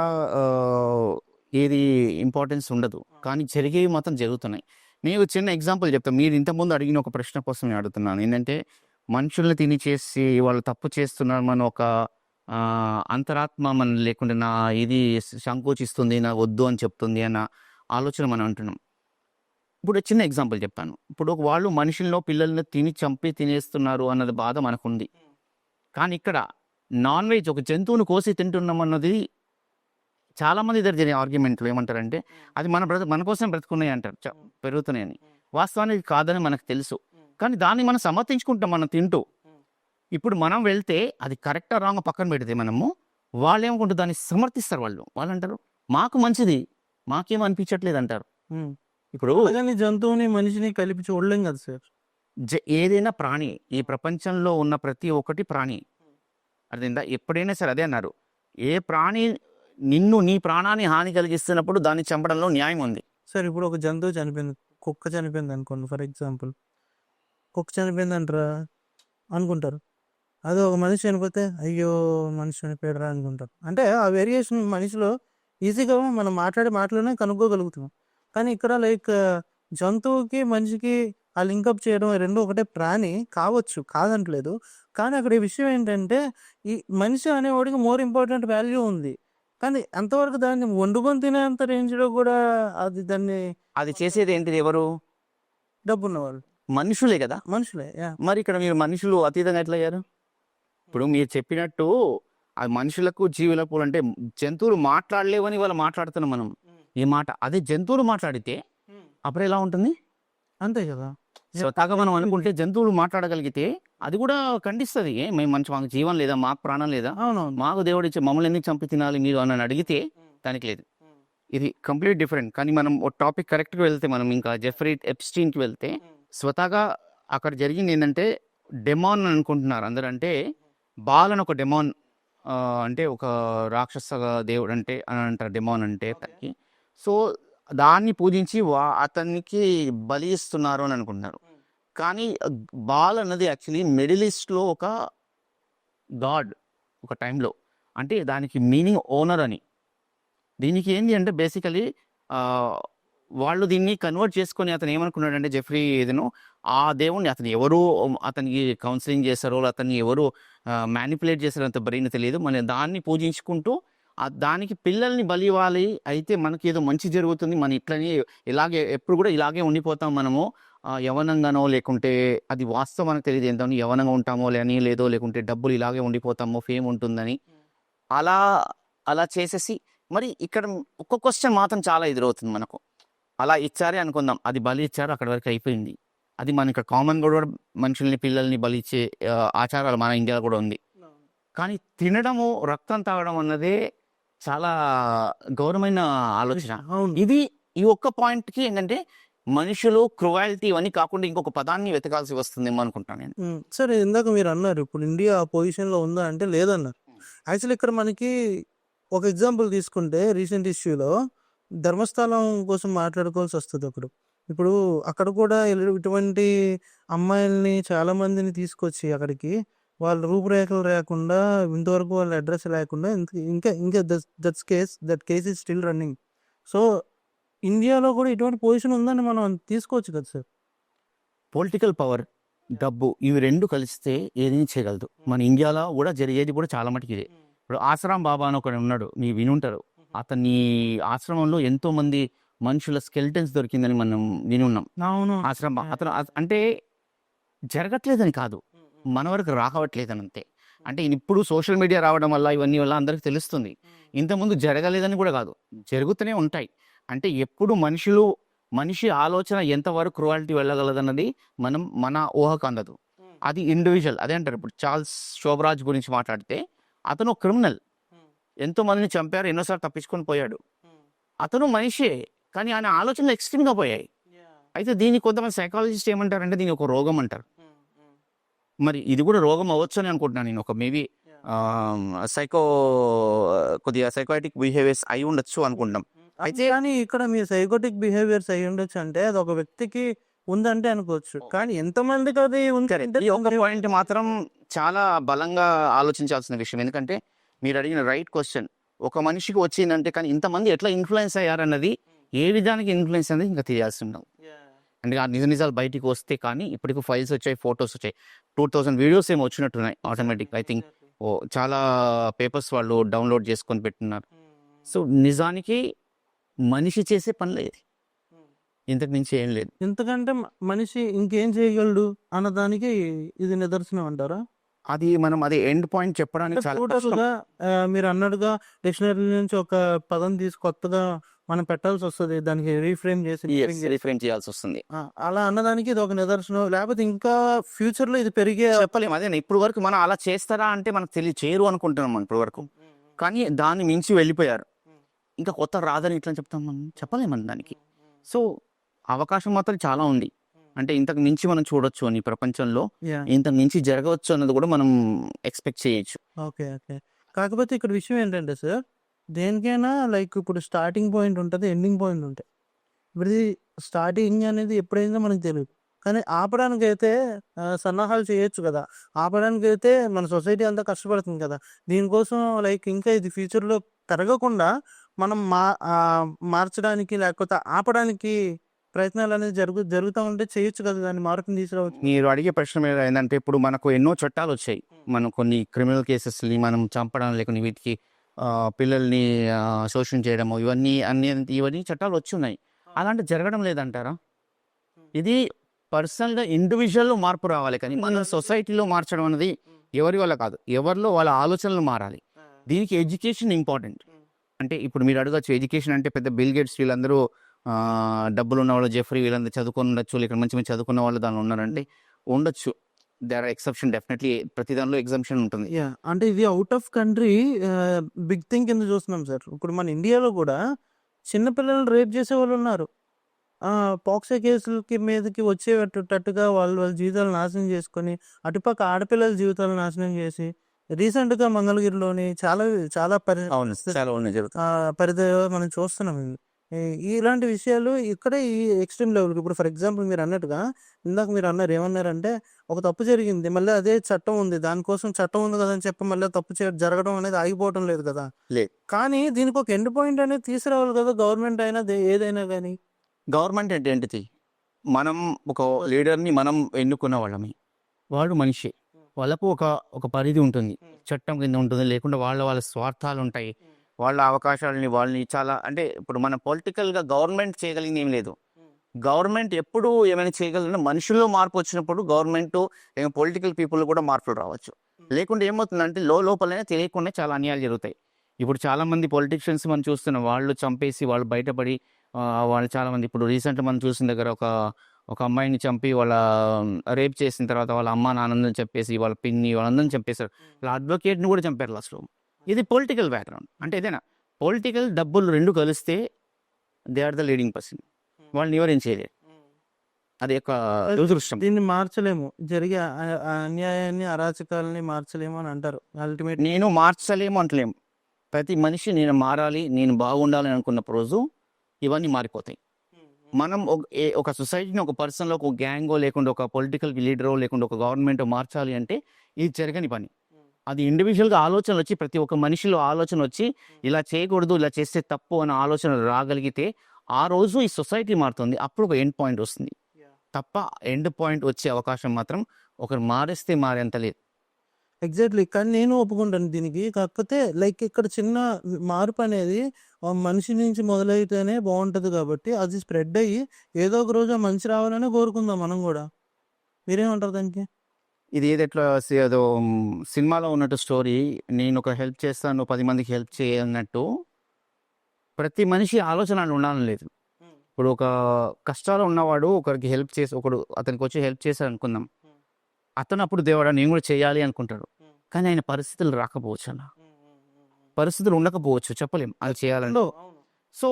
ఏది ఇంపార్టెన్స్ ఉండదు, కానీ జరిగేవి మాత్రం జరుగుతున్నాయి. నేను చిన్న ఎగ్జాంపుల్ చెప్తాను. మీరు ఇంతకుముందు అడిగిన ఒక ప్రశ్న కోసం నేను అడుగుతున్నాను. ఏంటంటే మనుషుల్ని తిని చేసి వాళ్ళు తప్పు చేస్తున్నారు, మన ఒక అంతరాత్మ మన లేకుండా నా ఇది సంకోచిస్తుంది, నా వద్దు అని చెప్తుంది అన్న ఆలోచన మనం అంటున్నాం. ఇప్పుడు చిన్న ఎగ్జాంపుల్ చెప్తాను. ఇప్పుడు వాళ్ళు మనుషుల్లో పిల్లల్ని చంపి తినేస్తున్నారు అన్నది బాధ మనకుంది. కానీ ఇక్కడ నాన్ వెజ్ ఒక జంతువును కోసి తింటున్నాం అన్నది చాలామంది దగ్గర జరిగే ఆర్గ్యుమెంట్లు ఏమంటారంటే అది మన కోసం బ్రతుకున్నాయి అంటారు, పెరుగుతున్నాయని. వాస్తవానికి కాదని మనకు తెలుసు, కానీ దాన్ని మనం సమర్థించుకుంటాం మనం తింటూ. ఇప్పుడు మనం వెళ్తే అది కరెక్టా రాంగ్ పక్కన పెడితే మనము, వాళ్ళు ఏమనుకుంటారు దాన్ని సమర్థిస్తారు. వాళ్ళు అంటారు మాకు మంచిది, మాకేం అనిపించట్లేదు అంటారు. ఇప్పుడు జంతువుని మనిషిని కలిపి చూడలేం కదా సార్. ఏదైనా ప్రాణి, ఈ ప్రపంచంలో ఉన్న ప్రతి ఒక్కటి ప్రాణి. అదేందా ఎప్పుడైనా సరే అదే అన్నారు, ఏ ప్రాణి నీ ప్రాణాన్ని హాని కలిగిస్తున్నప్పుడు దాన్ని చంపడంలో న్యాయం ఉంది. సార్, ఇప్పుడు ఒక జంతువు చనిపోయింది, కుక్క చనిపోయింది అనుకోండి, ఫర్ ఎగ్జాంపుల్. కుక్క చనిపోయింది అంటారా అనుకుంటారు. అదే ఒక మనిషి చనిపోతే అయ్యో మనిషి చనిపోయాడరా అనుకుంటారు. అంటే ఆ వేరియేషన్ మనిషిలో ఈజీగా మనం మాటలోనే కనుక్కోగలుగుతున్నాం. కానీ ఇక్కడ లైక్ జంతువుకి మనిషికి ఆ లింకప్ చేయడం రెండు ఒకటే ప్రాణి కావచ్చు, కాదంటలేదు. కానీ అక్కడ ఈ విషయం ఏంటంటే ఈ మనిషి అనేవాడికి మోర్ ఇంపార్టెంట్ వాల్యూ ఉంది. కానీ ఎంతవరకు దాన్ని వండుకొని తినేంత రేంజ్లో కూడా అది చేసేది ఏంటిది? ఎవరు? డబ్బున్న వాళ్ళు, మనుషులే కదా. మనుషులే. మరి ఇక్కడ మీరు మనుషులు అతీతంగా ఎట్లా అయ్యారు? ఇప్పుడు మీరు చెప్పినట్టు ఆ మనుషులకు జీవులకు అంటే జంతువులు మాట్లాడలేవని వాళ్ళు మాట్లాడుతున్నాం మనం ఈ మాట. అదే జంతువులు మాట్లాడితే అప్పుడు ఎలా ఉంటుంది? అంతే కదా. స్వతహాగా మనం అనుకుంటే జంతువులు మాట్లాడగలిగితే అది కూడా ఖండిస్తుంది. మేము మాకు జీవం లేదా, మాకు ప్రాణం లేదా, మాకు దేవుడు ఇచ్చే మమ్మల్ని ఎందుకు చంపి తినాలి మీరు అని అడిగితే దానికి లేదు. ఇది కంప్లీట్ డిఫరెంట్. కానీ మనం ఒక టాపిక్ కరెక్ట్గా వెళ్తే, మనం ఇంకా జెఫ్రీ ఎప్స్టీన్కి వెళ్తే స్వతహాగా అక్కడ జరిగింది ఏంటంటే డెమాన్ అనుకుంటున్నారు అందరూ. అంటే బాల్ అని ఒక డెమాన్ అంటే ఒక రాక్షస దేవుడు అంటే అని అంటారు, డెమాన్ అంటే తనకి. సో దాన్ని పూజించి అతనికి బలి ఇస్తున్నారు అని అనుకుంటున్నారు. కానీ బాల్ అన్నది యాక్చువల్లీ మిడిల్ ఈస్ట్లో ఒక గాడ్ ఒక టైంలో. అంటే దానికి మీనింగ్ ఓనర్ అని. దీనికి ఏంది అంటే బేసికలీ వాళ్ళు దీన్ని కన్వర్ట్ చేసుకొని అతను ఏమనుకున్నాడంటే జెఫ్రీ ఏదనో ఆ దేవుణ్ణి అతను ఎవరు అతనికి కౌన్సిలింగ్ చేశారో అతన్ని ఎవరు మ్యానిపులేట్ చేశారో అంత బ్రెయిన్ తెలియదు. మన దాన్ని పూజించుకుంటూ దానికి పిల్లల్ని బలి ఇవ్వాలి, అయితే మనకి ఏదో మంచి జరుగుతుంది, మన ఇట్లనే ఇలాగే ఎప్పుడు కూడా ఇలాగే ఉండిపోతాం మనము యవనంగానో, లేకుంటే అది వాస్తవం మనకు తెలియదు ఎంత యవనంగా ఉంటామో అని, లేదో లేకుంటే డబ్బులు ఇలాగే ఉండిపోతామో, ఫేమ్ ఉంటుందని అలా అలా చేసేసి. మరి ఇక్కడ ఒక్క క్వశ్చన్ మాత్రం చాలా ఎదురవుతుంది మనకు. అలా ఇచ్చారే అనుకుందాం, అది బలి ఇచ్చారు, అక్కడి వరకు అయిపోయింది. అది మన ఇక్కడ కామన్ కూడా మనుషుల్ని పిల్లల్ని బలి ఇచ్చే ఆచారాలు మన ఇండియాలో కూడా ఉంది. కానీ తినడము, రక్తం తాగడం అన్నదే చాలా గౌరవమైన ఆలోచన. ఇది ఈ ఒక్క పాయింట్కి ఏంటంటే మనుషులు క్రువాలిటీ ఇవన్నీ కాకుండా ఇంకొక పదాన్ని వెతకాల్సి వస్తుందేమో అనుకుంటాను నేను. సరే, ఇందాక మీరు అన్నారు ఇప్పుడు ఇండియా ఆ పొజిషన్లో ఉందా అంటే లేదన్నారు. యాక్చువల్లీ ఇక్కడ మనకి ఒక ఎగ్జాంపుల్ తీసుకుంటే రీసెంట్ ఇష్యూలో ధర్మస్థలం కోసం మాట్లాడుకోవాల్సి వస్తుంది ఒకడు. ఇప్పుడు అక్కడ కూడా ఇటువంటి అమ్మాయిల్ని చాలా మందిని తీసుకొచ్చి అక్కడికి వాళ్ళ రూపురేఖలు లేకుండా, ఇంతవరకు వాళ్ళ అడ్రస్ లేకుండా, ఇంకా ఇంకా that case is still running. So ఇండియాలో కూడా ఇటువంటి పొజిషన్ ఉందని మనం తీసుకోవచ్చు కదా సార్. పొలిటికల్ పవర్, డబ్బు ఇవి రెండు కలిస్తే ఏదైనా చేయగలదు. మన ఇండియాలో కూడా జరిగేది కూడా చాలా మటుకు ఇదే. ఇప్పుడు ఆశ్రామ్ బాబా అని ఒకడు ఉన్నాడు, మీరు వినుంటారు. అతని ఆశ్రమంలో ఎంతో మంది మనుషుల స్కెల్టన్స్ దొరికిందని మనం వినున్నాం. ఆశ్రమం అతను అంటే జరగట్లేదని కాదు, మన వరకు రావట్లేదని అంతే. అంటే ఇప్పుడు సోషల్ మీడియా రావడం వల్ల ఇవన్నీ వల్ల అందరికి తెలుస్తుంది. ఇంతకుముందు జరగలేదని కూడా కాదు, జరుగుతూనే ఉంటాయి. అంటే ఎప్పుడు మనిషి ఆలోచన ఎంతవరకు క్రువాలిటీ వెళ్ళగలదన్నది మన ఊహకు అందదు. అది ఇండివిజువల్. అదే అంటారు ఇప్పుడు చార్ల్స్ శోభరాజ్ గురించి మాట్లాడితే అతను క్రిమినల్, ఎంతో మందిని చంపారు, ఎన్నోసార్లు తప్పించుకొని పోయాడు. అతను మనిషే, కానీ ఆయన ఆలోచనలు ఎక్స్ట్రీమ్గా పోయాయి. అయితే దీన్ని కొంతమంది సైకాలజిస్ట్ ఏమంటారంటే దీని ఒక రోగం అంటారు. మరి ఇది కూడా రోగం అవ్వచ్చు అని అనుకుంటున్నాను నేను. ఒక మేబీ కొద్దిగా సైకోటిక్ బిహేవియర్స్ అయి ఉండొచ్చు అనుకుంటాం. అయితే కానీ ఇక్కడ మీ సైకోటిక్ బిహేవియర్స్ అయి ఉండొచ్చు అంటే అది ఒక వ్యక్తికి ఉందంటే అనుకోవచ్చు, కానీ ఎంతమందికి అది ఈ ఒక పాయింట్ మాత్రం చాలా బలంగా ఆలోచించాల్సిన విషయం. ఎందుకంటే మీరు అడిగిన రైట్ క్వశ్చన్. ఒక మనిషికి వచ్చిందంటే కానీ ఇంతమంది ఎట్లా ఇన్ఫ్లుయెన్స్ అయ్యారన్నది, ఏ విధానికి ఇన్ఫ్లుయెన్స్ అనేది ఇంకా తెలియాల్సి ఉన్నాం. అంటే ఆ నిజాలు బయటికి వస్తే కానీ ఇప్పటికి ఫైల్స్ వచ్చాయి, ఫొటోస్ వచ్చాయి, 2000 వీడియోస్ ఏమో వచ్చినట్టున్నాయి ఆటోమేటిక్. ఐ థింక్ చాలా పేపర్స్ వాళ్ళు డౌన్లోడ్ చేసుకొని పెట్టున్నారు. సో నిజానికి మనిషి చేసే పని లేదు, ఇంతకు మించి ఏం లేదు. ఎందుకంటే మనిషి ఇంకేం చేయగలడు అన్నదానికి ఇది నిదర్శనం అంటారా? అది మనం అది ఎండ్ పాయింట్ చెప్పడానికి మీరు అన్నట్టుగా డిక్షనరీ నుంచి ఒక పదం కొత్తగా మనం పెట్టాల్సి వస్తుంది, దానికి రీఫ్రేమ్ చేయాల్సి వస్తుంది. అలా అన్నదానికి ఇది ఒక నిదర్శనం. లేకపోతే ఇంకా ఫ్యూచర్ లో ఇది పెరిగే చెప్పలేము. అదే ఇప్పుడు వరకు మనం అలా చేస్తారా అంటే మనకు చేయరు అనుకుంటున్నాం మనం ఇప్పుడు వరకు. కానీ దాన్ని మించి వెళ్ళిపోయారు. ఇంకా కొత్త రాదని ఇట్లా చెప్తాం, మనం చెప్పలేమని దానికి. సో అవకాశం మాత్రం చాలా ఉంది. అంటే ఇంతకు మించి మనం చూడొచ్చు అని ప్రపంచంలో, ఇంతకు మించి జరగవచ్చు అన్నది కూడా మనం ఎక్స్పెక్ట్ చేయొచ్చు. ఓకే. కాకపోతే ఇక్కడ విషయం ఏంటంటే సార్, దేనికైనా లైక్ ఇప్పుడు స్టార్టింగ్ పాయింట్ ఉంటుంది, ఎండింగ్ పాయింట్ ఉంటాయి. ఇప్పుడు స్టార్టింగ్ అనేది ఎప్పుడైందో మనకు తెలియదు, కానీ ఆపడానికి అయితే సన్నాహాలు చేయొచ్చు కదా. ఆపడానికి అయితే మన సొసైటీ అంతా కష్టపడుతుంది కదా. దీనికోసం లైక్ ఇంకా ఇది ఫ్యూచర్లో పెరగకుండా మనం మార్చడానికి లేకపోతే ఆపడానికి ప్రయత్నాలు అనేది జరుగుతూ ఉంటే చేయొచ్చు కదా, దాన్ని మార్పుని తీసుకురావచ్చు. మీరు అడిగే ప్రశ్న మీద ఏంటంటే ఇప్పుడు మనకు ఎన్నో చట్టాలు వచ్చాయి. మనం కొన్ని క్రిమినల్ కేసెస్ని మనం చంపడం, లేకుండా వీటికి పిల్లల్ని శోషణ చేయడము, ఇవన్నీ చట్టాలు వచ్చి ఉన్నాయి. అలాంటి జరగడం లేదంటారా? ఇది పర్సనల్గా ఇండివిజువల్లో మార్పు రావాలి, కానీ మన సొసైటీలో మార్చడం అనేది ఎవరి వల్ల కాదు, ఎవరిలో వాళ్ళ ఆలోచనలు మారాలి. దీనికి ఎడ్యుకేషన్ ఇంపార్టెంట్. అంటే ఇప్పుడు మీరు అడగచ్చు, ఎడ్యుకేషన్ అంటే పెద్ద బిల్ గేట్స్ వీళ్ళందరూ డబ్బులు ఉన్న వాళ్ళు, జెఫ్రీ వీళ్ళందరూ చదువుకొని ఉండొచ్చు, లేక మంచి మంచి చదువుకున్న వాళ్ళు దానిలో ఉన్నారంటే ఉండొచ్చు. దేర్ ఆర్ ఎక్సెప్షన్, డెఫినెట్లీ ప్రతి దానిలో ఎగ్జంప్షన్ ఉంటుంది. అంటే ఇది out of country big thing కింద చూస్తున్నాం సార్. ఇప్పుడు మన ఇండియాలో కూడా చిన్నపిల్లలు రేప్ చేసే వాళ్ళు ఉన్నారు. పాక్సో కేసులకి మీదకి వచ్చేటట్టుగా వాళ్ళ జీవితాలు నాశనం చేసుకొని, అటుపక్క ఆడపిల్లల జీవితాలు నాశనం చేసి రీసెంట్గా మంగళగిరిలోని చాలా చాలా అవును, చాలా ఉన్నాయి జరుగుతుంది. పరిధి మనం చూస్తున్నాం ఇవి. ఇలాంటి విషయాలు ఇక్కడే ఈ ఎక్స్ట్రీమ్ లెవెల్కి ఇప్పుడు ఫర్ ఎగ్జాంపుల్ మీరు అన్నట్టుగా ఇందాక మీరు అన్నారు ఏమన్నారంటే ఒక తప్పు జరిగింది మళ్ళీ అదే చట్టం ఉంది దానికోసం చట్టం ఉంది కదా అని చెప్పి మళ్ళీ తప్పు జరగడం అనేది ఆగిపోవటం లేదు కదా. లేదు, కానీ దీనికి ఒక ఎండ్ పాయింట్ అనేది తీసుకురావాలి కదా గవర్నమెంట్ అయినా ఏదైనా కానీ. గవర్నమెంట్ అంటే ఏంటిది? మనం ఒక లీడర్ని మనం ఎన్నుకున్న వాళ్ళమి, వాడు మనిషి, వాళ్ళకు ఒక ఒక పరిధి ఉంటుంది, చట్టం కింద ఉంటుంది, లేకుండా వాళ్ళ స్వార్థాలు ఉంటాయి, వాళ్ళ అవకాశాలని వాళ్ళని చాలా అంటే ఇప్పుడు మన పొలిటికల్గా గవర్నమెంట్ చేయగలిగింది ఏం లేదు. గవర్నమెంట్ ఎప్పుడు ఏమైనా చేయగలిగిన మనుషుల్లో మార్పు వచ్చినప్పుడు గవర్నమెంట్ పొలిటికల్ పీపుల్ కూడా మార్పులు రావచ్చు. లేకుంటే ఏమవుతుందంటే లోపలనే తెలియకుండా చాలా అన్యాయాలు జరుగుతాయి. ఇప్పుడు చాలామంది పొలిటీషియన్స్ మనం చూస్తున్నాం, వాళ్ళు చంపేసి వాళ్ళు బయటపడి వాళ్ళు చాలామంది ఇప్పుడు రీసెంట్ మనం చూసిన దగ్గర ఒక అమ్మాయిని చంపి వాళ్ళ రేప్ చేసిన తర్వాత వాళ్ళ అమ్మ నాన్నని చెప్పేసి వాళ్ళ పిన్ని వాళ్ళందరిని చంపేశారు. వాళ్ళ అడ్వకేట్ని కూడా చంపారు లాస్ట్లో. ఇది పొలిటికల్ బ్యాక్గ్రౌండ్. అంటే ఏదైనా పొలిటికల్ డబ్బులు రెండు కలిస్తే they are the leading person, వాళ్ళని ఎవరేం చేయలేరు. అది యొక్క దురదృష్టం. దీన్ని మార్చలేము, జరిగే అన్యాయాన్ని అరాచకాలని మార్చలేము అని అంటారు. అల్టిమేట్ నేను మార్చలేము అంటలేము. ప్రతి మనిషి నేను మారాలి, నేను బాగుండాలని అనుకున్న రోజు ఇవన్నీ మారిపోతాయి. మనం ఒక సొసైటీని ఒక పర్సన్లో ఒక గ్యాంగో లేకుండా ఒక పొలిటికల్ లీడరో లేకుండా ఒక గవర్నమెంట్ మార్చాలి అంటే ఇది జరగని పని. అది ఇండివిజువల్గా ఆలోచనలు వచ్చి ప్రతి ఒక్క మనిషిలో ఆలోచన వచ్చి ఇలా చేయకూడదు, ఇలా చేస్తే తప్పు అన్న ఆలోచన రాగలిగితే ఆ రోజు ఈ సొసైటీ మారుతుంది. అప్పుడు ఒక ఎండ్ పాయింట్ వస్తుంది తప్ప ఎండ్ పాయింట్ వచ్చే అవకాశం మాత్రం ఒకరు మారేస్తే మారేంత లేదు. ఎగ్జాక్ట్లీ. కానీ నేను ఒప్పుకుంటాను దీనికి. కాకపోతే లైక్ ఇక్కడ చిన్న మార్పు అనేది మనిషి నుంచి మొదలైతేనే బాగుంటుంది కాబట్టి అది స్ప్రెడ్ అయ్యి ఏదో ఒక రోజు ఆ మంచి రావాలనే కోరుకుందాం మనం కూడా. మీరేమంటారు దానికి? ఇది ఏదెట్లా అదో సినిమాలో ఉన్నట్టు స్టోరీ, నేను ఒక హెల్ప్ చేస్తాను 10 మందికి హెల్ప్ చేయన్నట్టు ప్రతి మనిషి ఆలోచన ఉండాలని లేదు. ఇప్పుడు ఒక కష్టాలు ఉన్నవాడు ఒకరికి హెల్ప్ చేసి అతనికి వచ్చి హెల్ప్ చేశారు అనుకుందాం, అతను అప్పుడు దేవుడా నేను కూడా చేయాలి అనుకుంటాడు. కానీ ఆయన పరిస్థితులు రాకపోవచ్చు, అన్న పరిస్థితులు ఉండకపోవచ్చు, చెప్పలేం అది చేయాలంటే. సో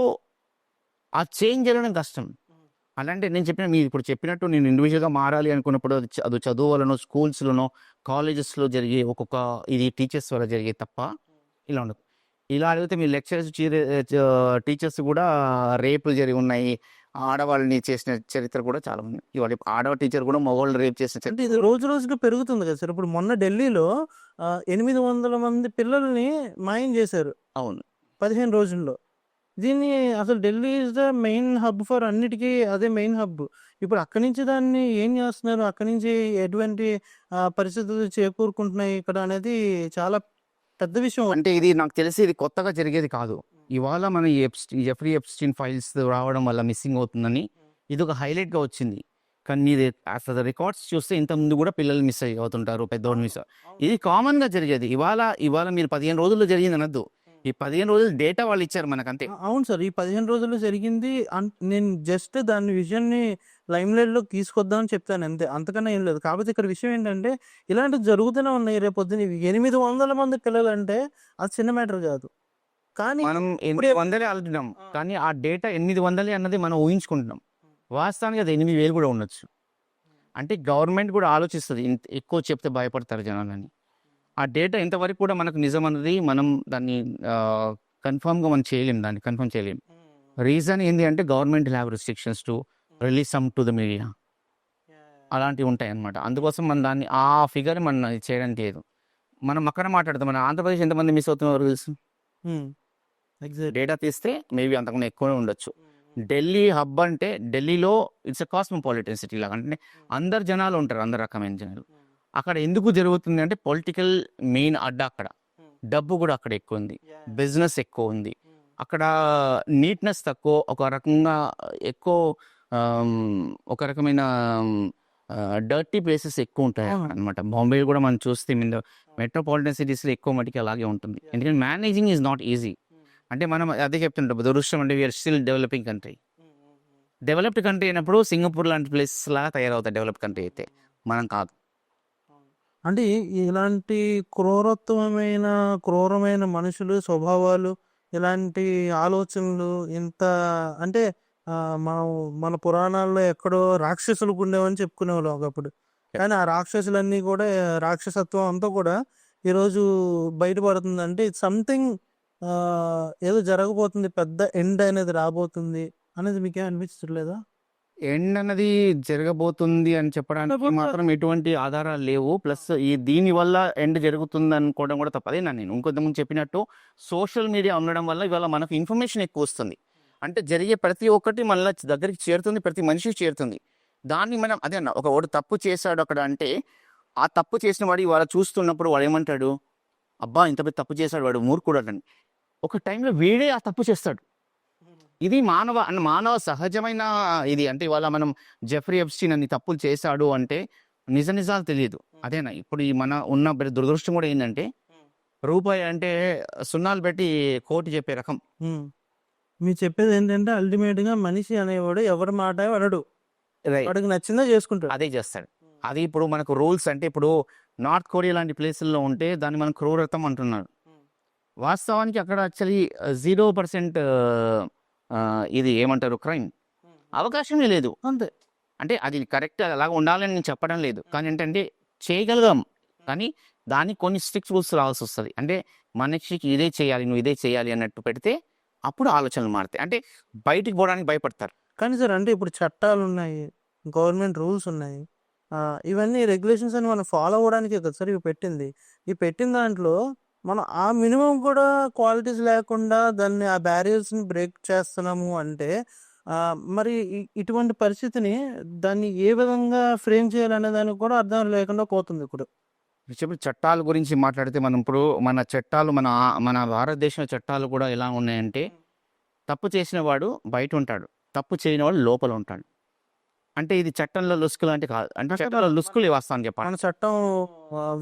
ఆ చేంజ్ జరగడం కష్టం. అలాంటి నేను మీరు ఇప్పుడు చెప్పినట్టు నేను ఇండివిజువల్గా మారాలి అనుకున్నప్పుడు అది చదువు వలనో స్కూల్స్లోనో కాలేజెస్లో జరిగే ఒక్కొక్క ఇది టీచర్స్ వల్ల జరిగే తప్ప ఇలా ఉండదు. ఇలా అడిగితే మీ లెక్చరర్స్ టీచర్స్ కూడా రేపులు జరిగి ఉన్నాయి, ఆడవాళ్ళని చేసిన చరిత్ర కూడా చాలా ఉంది. ఇవాళ ఆడవాళ్ళ టీచర్ కూడా మగవాళ్ళు రేప్ చేసిన అంటే ఇది రోజు రోజుకి పెరుగుతుంది కదా సార్. ఇప్పుడు మొన్న ఢిల్లీలో 800 మంది పిల్లల్ని మాయం చేశారు. అవును, 15 రోజుల్లో. దీన్ని అసలు Delhi is the main hub for అన్నిటికీ, అదే మెయిన్ హబ్. ఇప్పుడు అక్కడి నుంచి దాన్ని ఏం చేస్తున్నారు, అక్కడి నుంచి ఎటువంటి పరిస్థితులు చేకూరుకుంటున్నాయి ఇక్కడ అనేది చాలా పెద్ద విషయం. అంటే ఇది నాకు తెలిసి ఇది కొత్తగా జరిగేది కాదు. ఇవాళ మన జెఫ్రీ ఎప్స్టీన్ ఫైల్స్ రావడం వల్ల మిస్సింగ్ అవుతుందని ఇది ఒక హైలైట్గా వచ్చింది. కానీ ఇది అసలు రికార్డ్స్ చూస్తే ఇంతకుముందు కూడా పిల్లలు మిస్ అవుతుంటారు, పెద్దవాళ్ళు మిస్. ఇది కామన్గా జరిగేది. ఇవాళ మీరు 15 రోజుల్లో జరిగింది అనద్దు, ఈ 15 రోజులు డేటా వాళ్ళు ఇచ్చారు మనకంతే. అవును సార్, ఈ 15 రోజుల్లో జరిగింది. నేను జస్ట్ దాని విజన్ని లైమ్ లైట్లోకి తీసుకొద్దామని చెప్తాను అంతే, అంతకన్నా ఏం లేదు. కాకపోతే ఇక్కడ విషయం ఏంటంటే ఇలాంటివి జరుగుతూనే ఉన్నాయి. రేపొద్దున 800 మంది పిల్లలు అంటే అది చిన్న మ్యాటర్ కాదు. కానీ మనం 800 అంటున్నాం, కానీ ఆ డేటా 800 అన్నది మనం ఊహించుకుంటున్నాం. వాస్తవానికి అది 8000 కూడా ఉండొచ్చు. అంటే గవర్నమెంట్ కూడా ఆలోచిస్తుంది, ఎక్కువ చెప్తే భయపడతారు జనాలని. ఆ డేటా ఎంతవరకు కూడా మనకు నిజం అన్నది మనం దాన్ని కన్ఫర్మ్గా మనం చేయలేము, దాన్ని కన్ఫర్మ్ చేయలేము. రీజన్ ఏంటి అంటే government have restrictions to release some to the media, అలాంటివి ఉంటాయి అన్నమాట. అందుకోసం మనం దాన్ని ఆ ఫిగర్ మనం చేయడానికి లేదు. మనం అక్కడ మాట్లాడతాం, మన ఆంధ్రప్రదేశ్ ఎంతమంది మిస్ అవుతున్నారు తెలుసు. డేటా తీస్తే మేబీ అంతకన్నా ఎక్కువనే ఉండొచ్చు. ఢిల్లీ హబ్ అంటే ఢిల్లీలో ఇట్స్ ఎ కాస్మోపాలిటన్ సిటీ లాగా, అంటే అందరు జనాలు ఉంటారు, అందరు రకమైన జనాలు. అక్కడ ఎందుకు జరుగుతుంది అంటే పొలిటికల్ మెయిన్ అడ్డా, అక్కడ డబ్బు కూడా అక్కడ ఎక్కువ ఉంది, బిజినెస్ ఎక్కువ ఉంది, అక్కడ నీట్నెస్ తక్కువ, ఒక రకంగా ఎక్కువ ఒక రకమైన డర్టీ ప్లేసెస్ ఎక్కువ ఉంటాయి అనమాట. బాంబే కూడా మనం చూస్తే మెట్రోపాలిటన్ సిటీస్లో ఎక్కువ మటుకి అలాగే ఉంటుంది. ఎందుకంటే మేనేజింగ్ ఈజ్ నాట్ ఈజీ. అంటే మనం అదే చెప్తుంటాం, దురదృష్టం అంటే we are still developing country. Developed country అయినప్పుడు సింగపూర్ లాంటి ప్లేసెస్ లాగా తయారవుతాయి డెవలప్డ్ కంట్రీ అయితే, మనం కాదు. అంటే ఇలాంటి క్రూరమైన మనుషులు స్వభావాలు, ఇలాంటి ఆలోచనలు ఇంత అంటే మన పురాణాల్లో ఎక్కడో రాక్షసులకు ఉండేవని చెప్పుకునేవాళ్ళు ఒకప్పుడు. కానీ ఆ రాక్షసులన్నీ కూడా, రాక్షసత్వం అంతా కూడా ఈరోజు బయటపడుతుందంటే ఇది సంథింగ్ ఏదో జరగబోతుంది, పెద్ద ఎండ్ అనేది రాబోతుంది అనేది మీకేం అనిపించట్లేదా? ఎండ్ అన్నది జరగబోతుంది అని చెప్పడానికి లేకపోతే మాత్రం ఎటువంటి ఆధారాలు లేవు. ప్లస్ దీని వల్ల ఎండ్ జరుగుతుంది అనుకోవడం కూడా తప్పదే. నేను ఇంకొంతమంది చెప్పినట్టు సోషల్ మీడియా ఉండడం వల్ల ఇవాళ మనకు ఇన్ఫర్మేషన్ ఎక్కువ వస్తుంది. అంటే జరిగే ప్రతి ఒక్కటి మన దగ్గరికి చేరుతుంది, ప్రతి మనిషికి చేరుతుంది. దాన్ని మనం అదే అన్న వాడు తప్పు చేశాడు అక్కడ అంటే ఆ తప్పు చేసిన వాడు ఇవాళ చూస్తున్నప్పుడు వాడు ఏమంటాడు, అబ్బా ఇంత పెద్ద తప్పు చేశాడు వాడు మూర్ఖుడు అని. ఒక టైంలో వీడే ఆ తప్పు చేస్తాడు. ఇది మానవ సహజమైన ఇది. అంటే ఇవాళ మనం జెఫ్రీ ఎప్స్టీన్ అన్ని తప్పులు చేశాడు అంటే నిజాలు తెలియదు. అదేనా ఇప్పుడు ఈ మన ఉన్న దురదృష్టం కూడా ఏంటంటే రూపాయి అంటే సున్నాలు పెట్టి కోటి చెప్పే రకం. మీరు చెప్పేది ఏంటంటే అల్టిమేట్ గా మనిషి అనేవాడు ఎవరి మాట వాడు వాడికి నచ్చిందో చేసుకుంటాడు, అదే చేస్తాడు. అది ఇప్పుడు మనకు రూల్స్ అంటే ఇప్పుడు నార్త్ కొరియా లాంటి ప్లేసుల్లో ఉంటే దాన్ని మనం క్రూరత్వం అంటున్నారు. వాస్తవానికి అక్కడ యాక్చువల్లీ 0% ఇది ఏమంటారు క్రైమ్ అవకాశమే లేదు. అంతే. అంటే అది కరెక్ట్ అలాగ ఉండాలని నేను చెప్పడం లేదు, కానీ ఏంటంటే చేయగలగాం, కానీ దానికి కొన్ని స్ట్రిక్ట్ రూల్స్ రావాల్సి వస్తుంది. అంటే మనిషికి ఇదే చేయాలి, నువ్వు ఇదే చేయాలి అన్నట్టు పెడితే అప్పుడు ఆలోచనలు మారుతాయి. అంటే బయటికి పోవడానికి భయపడతారు. కానీ సార్ అంటే ఇప్పుడు చట్టాలు ఉన్నాయి, గవర్నమెంట్ రూల్స్ ఉన్నాయి, ఇవన్నీ రెగ్యులేషన్స్ అని మనం ఫాలో అవ్వడానికే కదా సార్ ఇవి పెట్టింది. ఈ పెట్టిన దాంట్లో మనం ఆ మినిమం కూడా క్వాలిటీస్ లేకుండా దాన్ని ఆ బ్యారియర్స్ని బ్రేక్ చేస్తున్నాము అంటే మరి ఇటువంటి పరిస్థితిని దాన్ని ఏ విధంగా ఫ్రేమ్ చేయాలనే దానికి కూడా అర్థం లేకుండా పోతుంది ఇప్పుడు. చెప్పి చట్టాల గురించి మాట్లాడితే మనం ఇప్పుడు మన చట్టాలు మన భారతదేశం చట్టాలు కూడా ఎలా ఉన్నాయంటే తప్పు చేసిన వాడు బయట ఉంటాడు, తప్పు చేయని వాడు లోపల ఉంటాడు. అంటే ఇది చట్టంలో లుసుకులు అంటే కాదు, అంటే చట్టంలో లుసుకులు వాస్తవాన్ని చెప్పాలి. మన చట్టం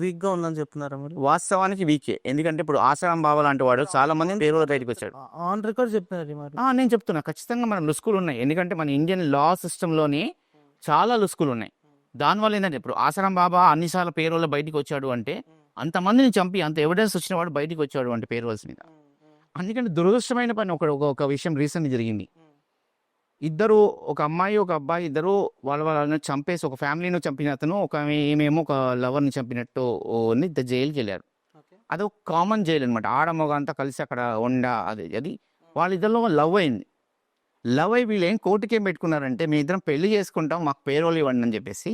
వీక్ గా ఉందని చెప్తున్నారా మరి? వాస్తవానికి వీకే. ఎందుకంటే ఇప్పుడు ఆసారాం బాబా లాంటి వాడు చాలా మంది పేరులో బయటకు వచ్చాడు. ఆన్ రికార్డ్ చెప్తున్నారు మరి. నేను చెప్తున్నా ఖచ్చితంగా మన లుసుకులు ఉన్నాయి. ఎందుకంటే మన ఇండియన్ లా సిస్టంలోని చాలా లుసుకులు ఉన్నాయి. దానివల్ల ఏంటంటే ఇప్పుడు ఆసారాం బాబా అన్నిసార్లు పేరులో బయటికి వచ్చాడు అంటే అంతమందిని చంపి అంత ఎవిడెన్స్ వచ్చిన వాడు బయటికి వచ్చాడు అంటే పేరువల్స్ మీద. అందుకంటే దురదృష్టమైన పని ఒక విషయం రీసెంట్గా జరిగింది. ఇద్దరు, ఒక అమ్మాయి ఒక అబ్బాయి, ఇద్దరు వాళ్ళని చంపేసి ఒక ఫ్యామిలీని చంపిన అతను ఏమేమో ఒక లవర్ని చంపినట్టు జైలుకి వెళ్ళారు. అదొక కామన్ జైలు అనమాట. ఆడమొగ అంతా కలిసి అక్కడ అది వాళ్ళిద్దరిలో లవ్ అయింది. లవ్ అయ్యి వీళ్ళు ఏం కోర్టుకేం పెట్టుకున్నారంటే మీ ఇద్దరం పెళ్లి చేసుకుంటాం, మాకు పేరోలు ఇవ్వండి అని చెప్పేసి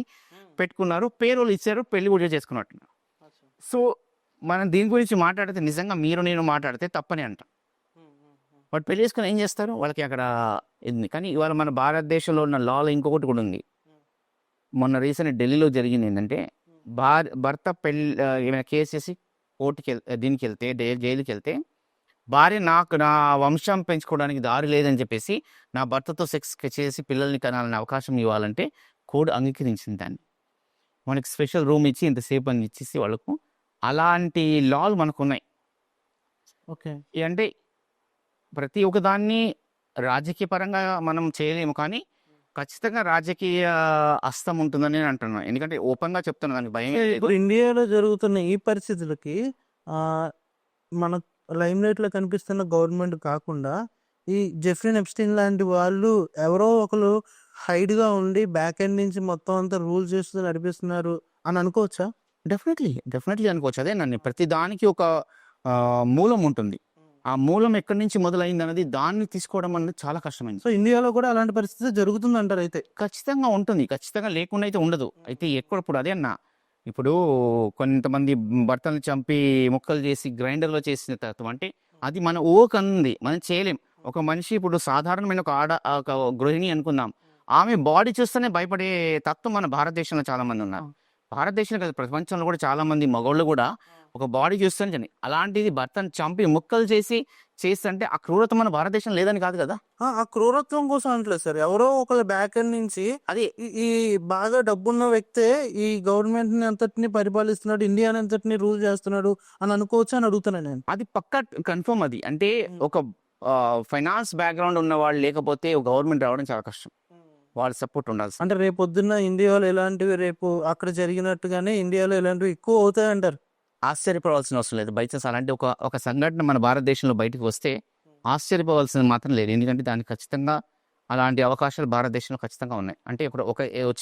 పెట్టుకున్నారు. పేరోలు ఇచ్చారు, పెళ్లి కూడా చేసుకున్నట్టు. సో మనం దీని గురించి మాట్లాడితే నిజంగా మీరు నేను మాట్లాడితే తప్పని అంట. వాడు పెళ్లి చేసుకుని ఏం చేస్తారు, వాళ్ళకి అక్కడ ఇది. కానీ ఇవాళ మన భారతదేశంలో ఉన్న లాలో ఇంకొకటి కూడా ఉంది. మొన్న రీసెంట్ ఢిల్లీలో జరిగింది ఏంటంటే భర్త ఏమైనా కేసు చేసి కోర్టుకి దీనికి వెళ్తే జైలుకి వెళ్తే భార్య నా వంశం పెంచుకోవడానికి దారి లేదని చెప్పేసి నా భర్తతో సెక్స్ చేసి పిల్లల్ని కనాలని అవకాశం ఇవ్వాలంటే కోర్టు అంగీకరించింది దాన్ని. మనకి స్పెషల్ రూమ్ ఇచ్చి ఇంతసేపు అని ఇచ్చేసి వాళ్ళకు అలాంటి లాలు మనకు ఉన్నాయి. ఓకే. అంటే ప్రతి ఒక్కదాన్ని రాజకీయ పరంగా మనం చేయలేము, కానీ ఖచ్చితంగా రాజకీయ హస్తం ఉంటుందని నేను అంటున్నాను. ఎందుకంటే ఓపెన్గా చెప్తున్నాను, దానికి భయం. ఇప్పుడు ఇండియాలో జరుగుతున్న ఈ పరిస్థితులకి మన లైమ్ లైట్లో కనిపిస్తున్న గవర్నమెంట్ కాకుండా ఈ జెఫ్రీ ఎప్స్టీన్ లాంటి వాళ్ళు ఎవరో ఒకరు హైడ్గా ఉండి బ్యాక్ ఎండ్ నుంచి మొత్తం అంతా రూల్ చేస్తూ నడిపిస్తున్నారు అని అనుకోవచ్చా? డెఫినెట్లీ అనుకోవచ్చు. అదే నన్ను ప్రతి దానికి ఒక మూలం ఉంటుంది. ఆ మూలం ఎక్కడి నుంచి మొదలైంది అనేది దాన్ని తీసుకోవడం అనేది చాలా కష్టమైంది. సో ఇండియాలో కూడా అలాంటి పరిస్థితి జరుగుతుంది అంటారు? అయితే ఖచ్చితంగా ఉంటుంది, ఖచ్చితంగా లేకుండా అయితే ఉండదు. అయితే ఇప్పుడు అదే అన్న, ఇప్పుడు కొంతమంది భర్తలను చంపి ముక్కలు చేసి గ్రైండర్లో చేసిన తత్వం అంటే అది మన ఓకంది, మనం చేయలేం. ఒక మనిషి ఇప్పుడు సాధారణమైన ఒక గృహిణి అనుకుందాం, ఆమె బాడీ చూస్తేనే భయపడే తత్వం మన భారతదేశంలో చాలా మంది ఉన్నారు. భారతదేశంలో కాదు, ప్రపంచంలో కూడా చాలా మంది మగవాళ్ళు కూడా ఒక బాడీ చూస్తాను. అలాంటిది భర్తను చంపి ముక్కలు చేస్తుంటే ఆ క్రూరత్వం మన భారతదేశం లేదని కాదు కదా. ఆ క్రూరత్వం కోసం అంటలేదు సార్, ఎవరో ఒకళ్ళ బ్యాక్ ఎండ్ నుంచి అది ఈ బాగా డబ్బున్న వ్యక్తే ఈ గవర్నమెంట్ ని అంతటిని పరిపాలిస్తున్నాడు, ఇండియాని అంతటిని రూల్ చేస్తున్నాడు అని అనుకోవచ్చు అని అడుగుతున్నాను నేను. అది పక్కా కన్ఫర్మ్. అది అంటే ఒక ఫైనాన్స్ బ్యాక్గ్రౌండ్ ఉన్న వాళ్ళు లేకపోతే గవర్నమెంట్ రావడం చాలా కష్టం, వాళ్ళ సపోర్ట్ ఉండాలి. అంటే రేపు పొద్దున్న ఇండియాలో ఎలాంటివి రేపు అక్కడ జరిగినట్టుగానే ఇండియాలో ఎలాంటివి ఎక్కువ అవుతాయి అంటారు. ఆశ్చర్యపోవాల్సిన అవసరం లేదు. బైచాన్స్ అలాంటి ఒక సంఘటన మన భారతదేశంలో బయటకు వస్తే ఆశ్చర్యపోవాల్సింది మాత్రం లేదు. ఎందుకంటే దానికి ఖచ్చితంగా అలాంటి అవకాశాలు భారతదేశంలో ఖచ్చితంగా ఉన్నాయి. అంటే ఇప్పుడు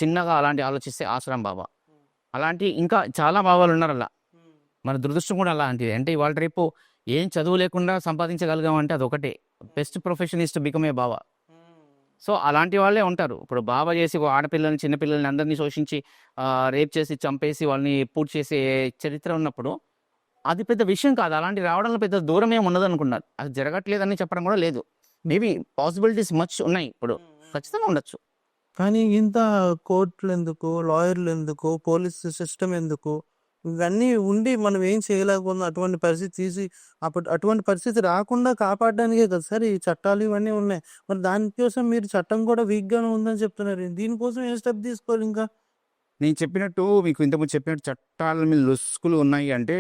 చిన్నగా అలాంటి ఆలోచిస్తే ఆసారాం బాబా అలాంటి ఇంకా చాలా బాబాలు ఉన్నారు అలా. మన దురదృష్టం కూడా అలాంటిది. అంటే ఇవాళ రేపు ఏం చదువు లేకుండా సంపాదించగలిగామంటే అదొకటే. Best profession is to become a బావ. సో, అలాంటి వాళ్ళే ఉంటారు. ఇప్పుడు బావ చేసి ఒక ఆడపిల్లని, చిన్న పిల్లల్ని అందరిని శోషించి రేప్ చేసి, చంపేసి వాళ్ళని పూర్తి చేసే చరిత్ర ఉన్నప్పుడు అది పెద్ద విషయం కాదు. అలాంటివి రావడంలో పెద్ద దూరం ఏమి ఉండదనుకున్నారు. అది జరగట్లేదని చెప్పడం కూడా లేదు. మేబీ పాసిబిలిటీస్ మచ్ ఉన్నాయి ఇప్పుడు. ఖచ్చితంగా ఉండొచ్చు. కానీ ఇంత కోర్టులెందుకు, లాయర్‌లెందుకు, పోలీస్ సిస్టమ్ ఎందుకు? ఇవన్నీ ఉండి మనం ఏం చేయలేకపోతున్నాం. అటువంటి పరిస్థితి తీసి అటువంటి పరిస్థితి రాకుండా కాపాడడానికే కదా సార్ ఈ చట్టాలు ఇవన్నీ ఉన్నాయి. మరి దానికోసం మీరు చట్టం కూడా వీక్‌గానే ఉందని చెప్తున్నారు. దీనికోసం ఏ స్టెప్ తీసుకోవాలి ఇంకా? నేను చెప్పినట్టు మీకు ఇంతకుముందు చెప్పినట్టు చట్టాల మీద లొసుగులు ఉన్నాయి అంటే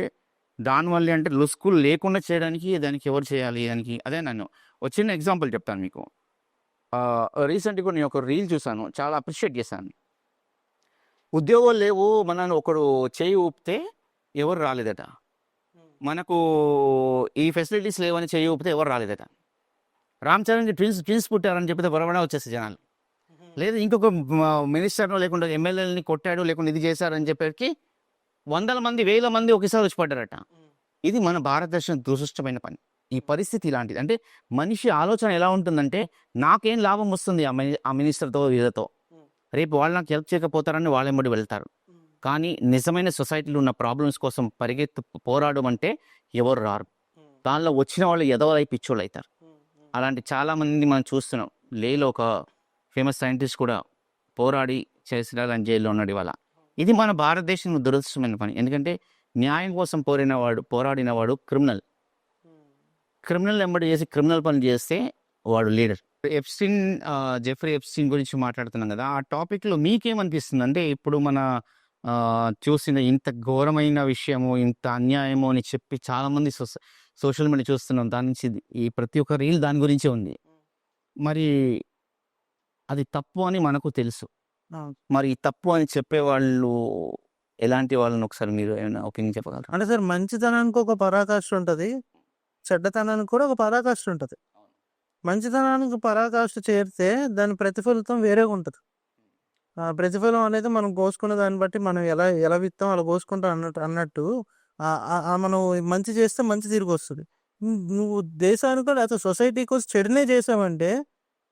దానివల్లే అంటే లొసుగులు లేకుండా చేయడానికి దానికి ఎవరు చేయాలి దానికి అదే నన్ను ఒక చిన్న ఎగ్జాంపుల్ చెప్తాను మీకు. రీసెంట్‌గా నేను ఒక రీల్ చూసాను. చాలా అప్రిషియేట్ చేశాను. ఉద్యోగాలు లేవు మనని ఒకడు చేయి ఊపితే ఎవరు రాలేదట. మనకు ఈ ఫెసిలిటీస్ లేవని చేయి ఊపితే ఎవరు రాలేదట. రామ్ చరణ్‌కి ట్విన్స్ పుట్టారని చెప్పితే బరబరా వచ్చేస్తాయి జనాలు. లేదు ఇంకొక మినిస్టర్‌నో లేకుంటే ఎమ్మెల్యేలని కొట్టాడు లేకుంటే ఇది చేశారని చెప్పేకి వందల మంది, వేల మంది ఒకేసారి వచ్చి పడ్డారట. ఇది మన భారతదేశం దురదృష్టమైన పని. ఈ పరిస్థితి ఇలాంటిది. అంటే మనిషి ఆలోచన ఎలా ఉంటుందంటే నాకేం లాభం వస్తుంది ఆ మినిస్టర్‌తో వీళ్ళతో. రేపు వాళ్ళు నాకు హెల్ప్ చేయకపోతారని వాళ్ళెంబడి వెళ్తారు. కానీ నిజమైన సొసైటీలో ఉన్న ప్రాబ్లమ్స్ కోసం పోరాడమంటే ఎవరు రారు. దానిలో వచ్చిన వాళ్ళు ఎదవలై పిచ్చోళ్ళు అవుతారు. అలాంటి చాలామంది మనం చూస్తున్నాం. లేలో ఒక ఫేమస్ సైంటిస్ట్ కూడా పోరాడి చేసిన జైల్లో ఉన్నాడు ఇవాళ. ఇది మన భారతదేశం దురదృష్టమైన పని. ఎందుకంటే న్యాయం కోసం పోరాడినవాడు క్రిమినల్. క్రిమినల్ ఎంబడి చేసి క్రిమినల్ పని చేస్తే వాడు లీడర్. జెఫ్రీ ఎప్స్టీన్ గురించి మాట్లాడుతున్నాం కదా. ఆ టాపిక్లో మీకేమనిపిస్తుంది అంటే ఇప్పుడు మన చూసిన ఇంత ఘోరమైన విషయము, ఇంత అన్యాయము అని చెప్పి చాలామంది సోషల్ మీడియా చూస్తున్నాం. దాని నుంచి ఈ ప్రతి ఒక్క రీల్ దాని గురించే ఉంది. మరి అది తప్పు అని మనకు తెలుసు. మరి ఈ తప్పు అని చెప్పేవాళ్ళు ఎలాంటి వాళ్ళని ఒకసారి మీరు ఏమైనా ఒపీనియన్ చెప్పగలరా? అంటే సార్ మంచితనానికి ఒక పరాకాష్ఠ ఉంటది. చెడ్డతనానికి కూడా ఒక పరాకాష్ఠ ఉంటది. మంచితనానికి పరాకాష్ఠ చేరితే దాని ప్రతిఫలితం వేరేగా ఉంటది. ప్రతిఫలం అనేది మనం కోసుకున్న దాన్ని బట్టి మనం ఎలా విత్తాం అలా కోసుకుంటాం అన్నట్టు మనం మంచి చేస్తే మంచి తిరిగి వస్తుంది. నువ్వు దేశానికో లేకపోతే సొసైటీకో చెడునే చేసావంటే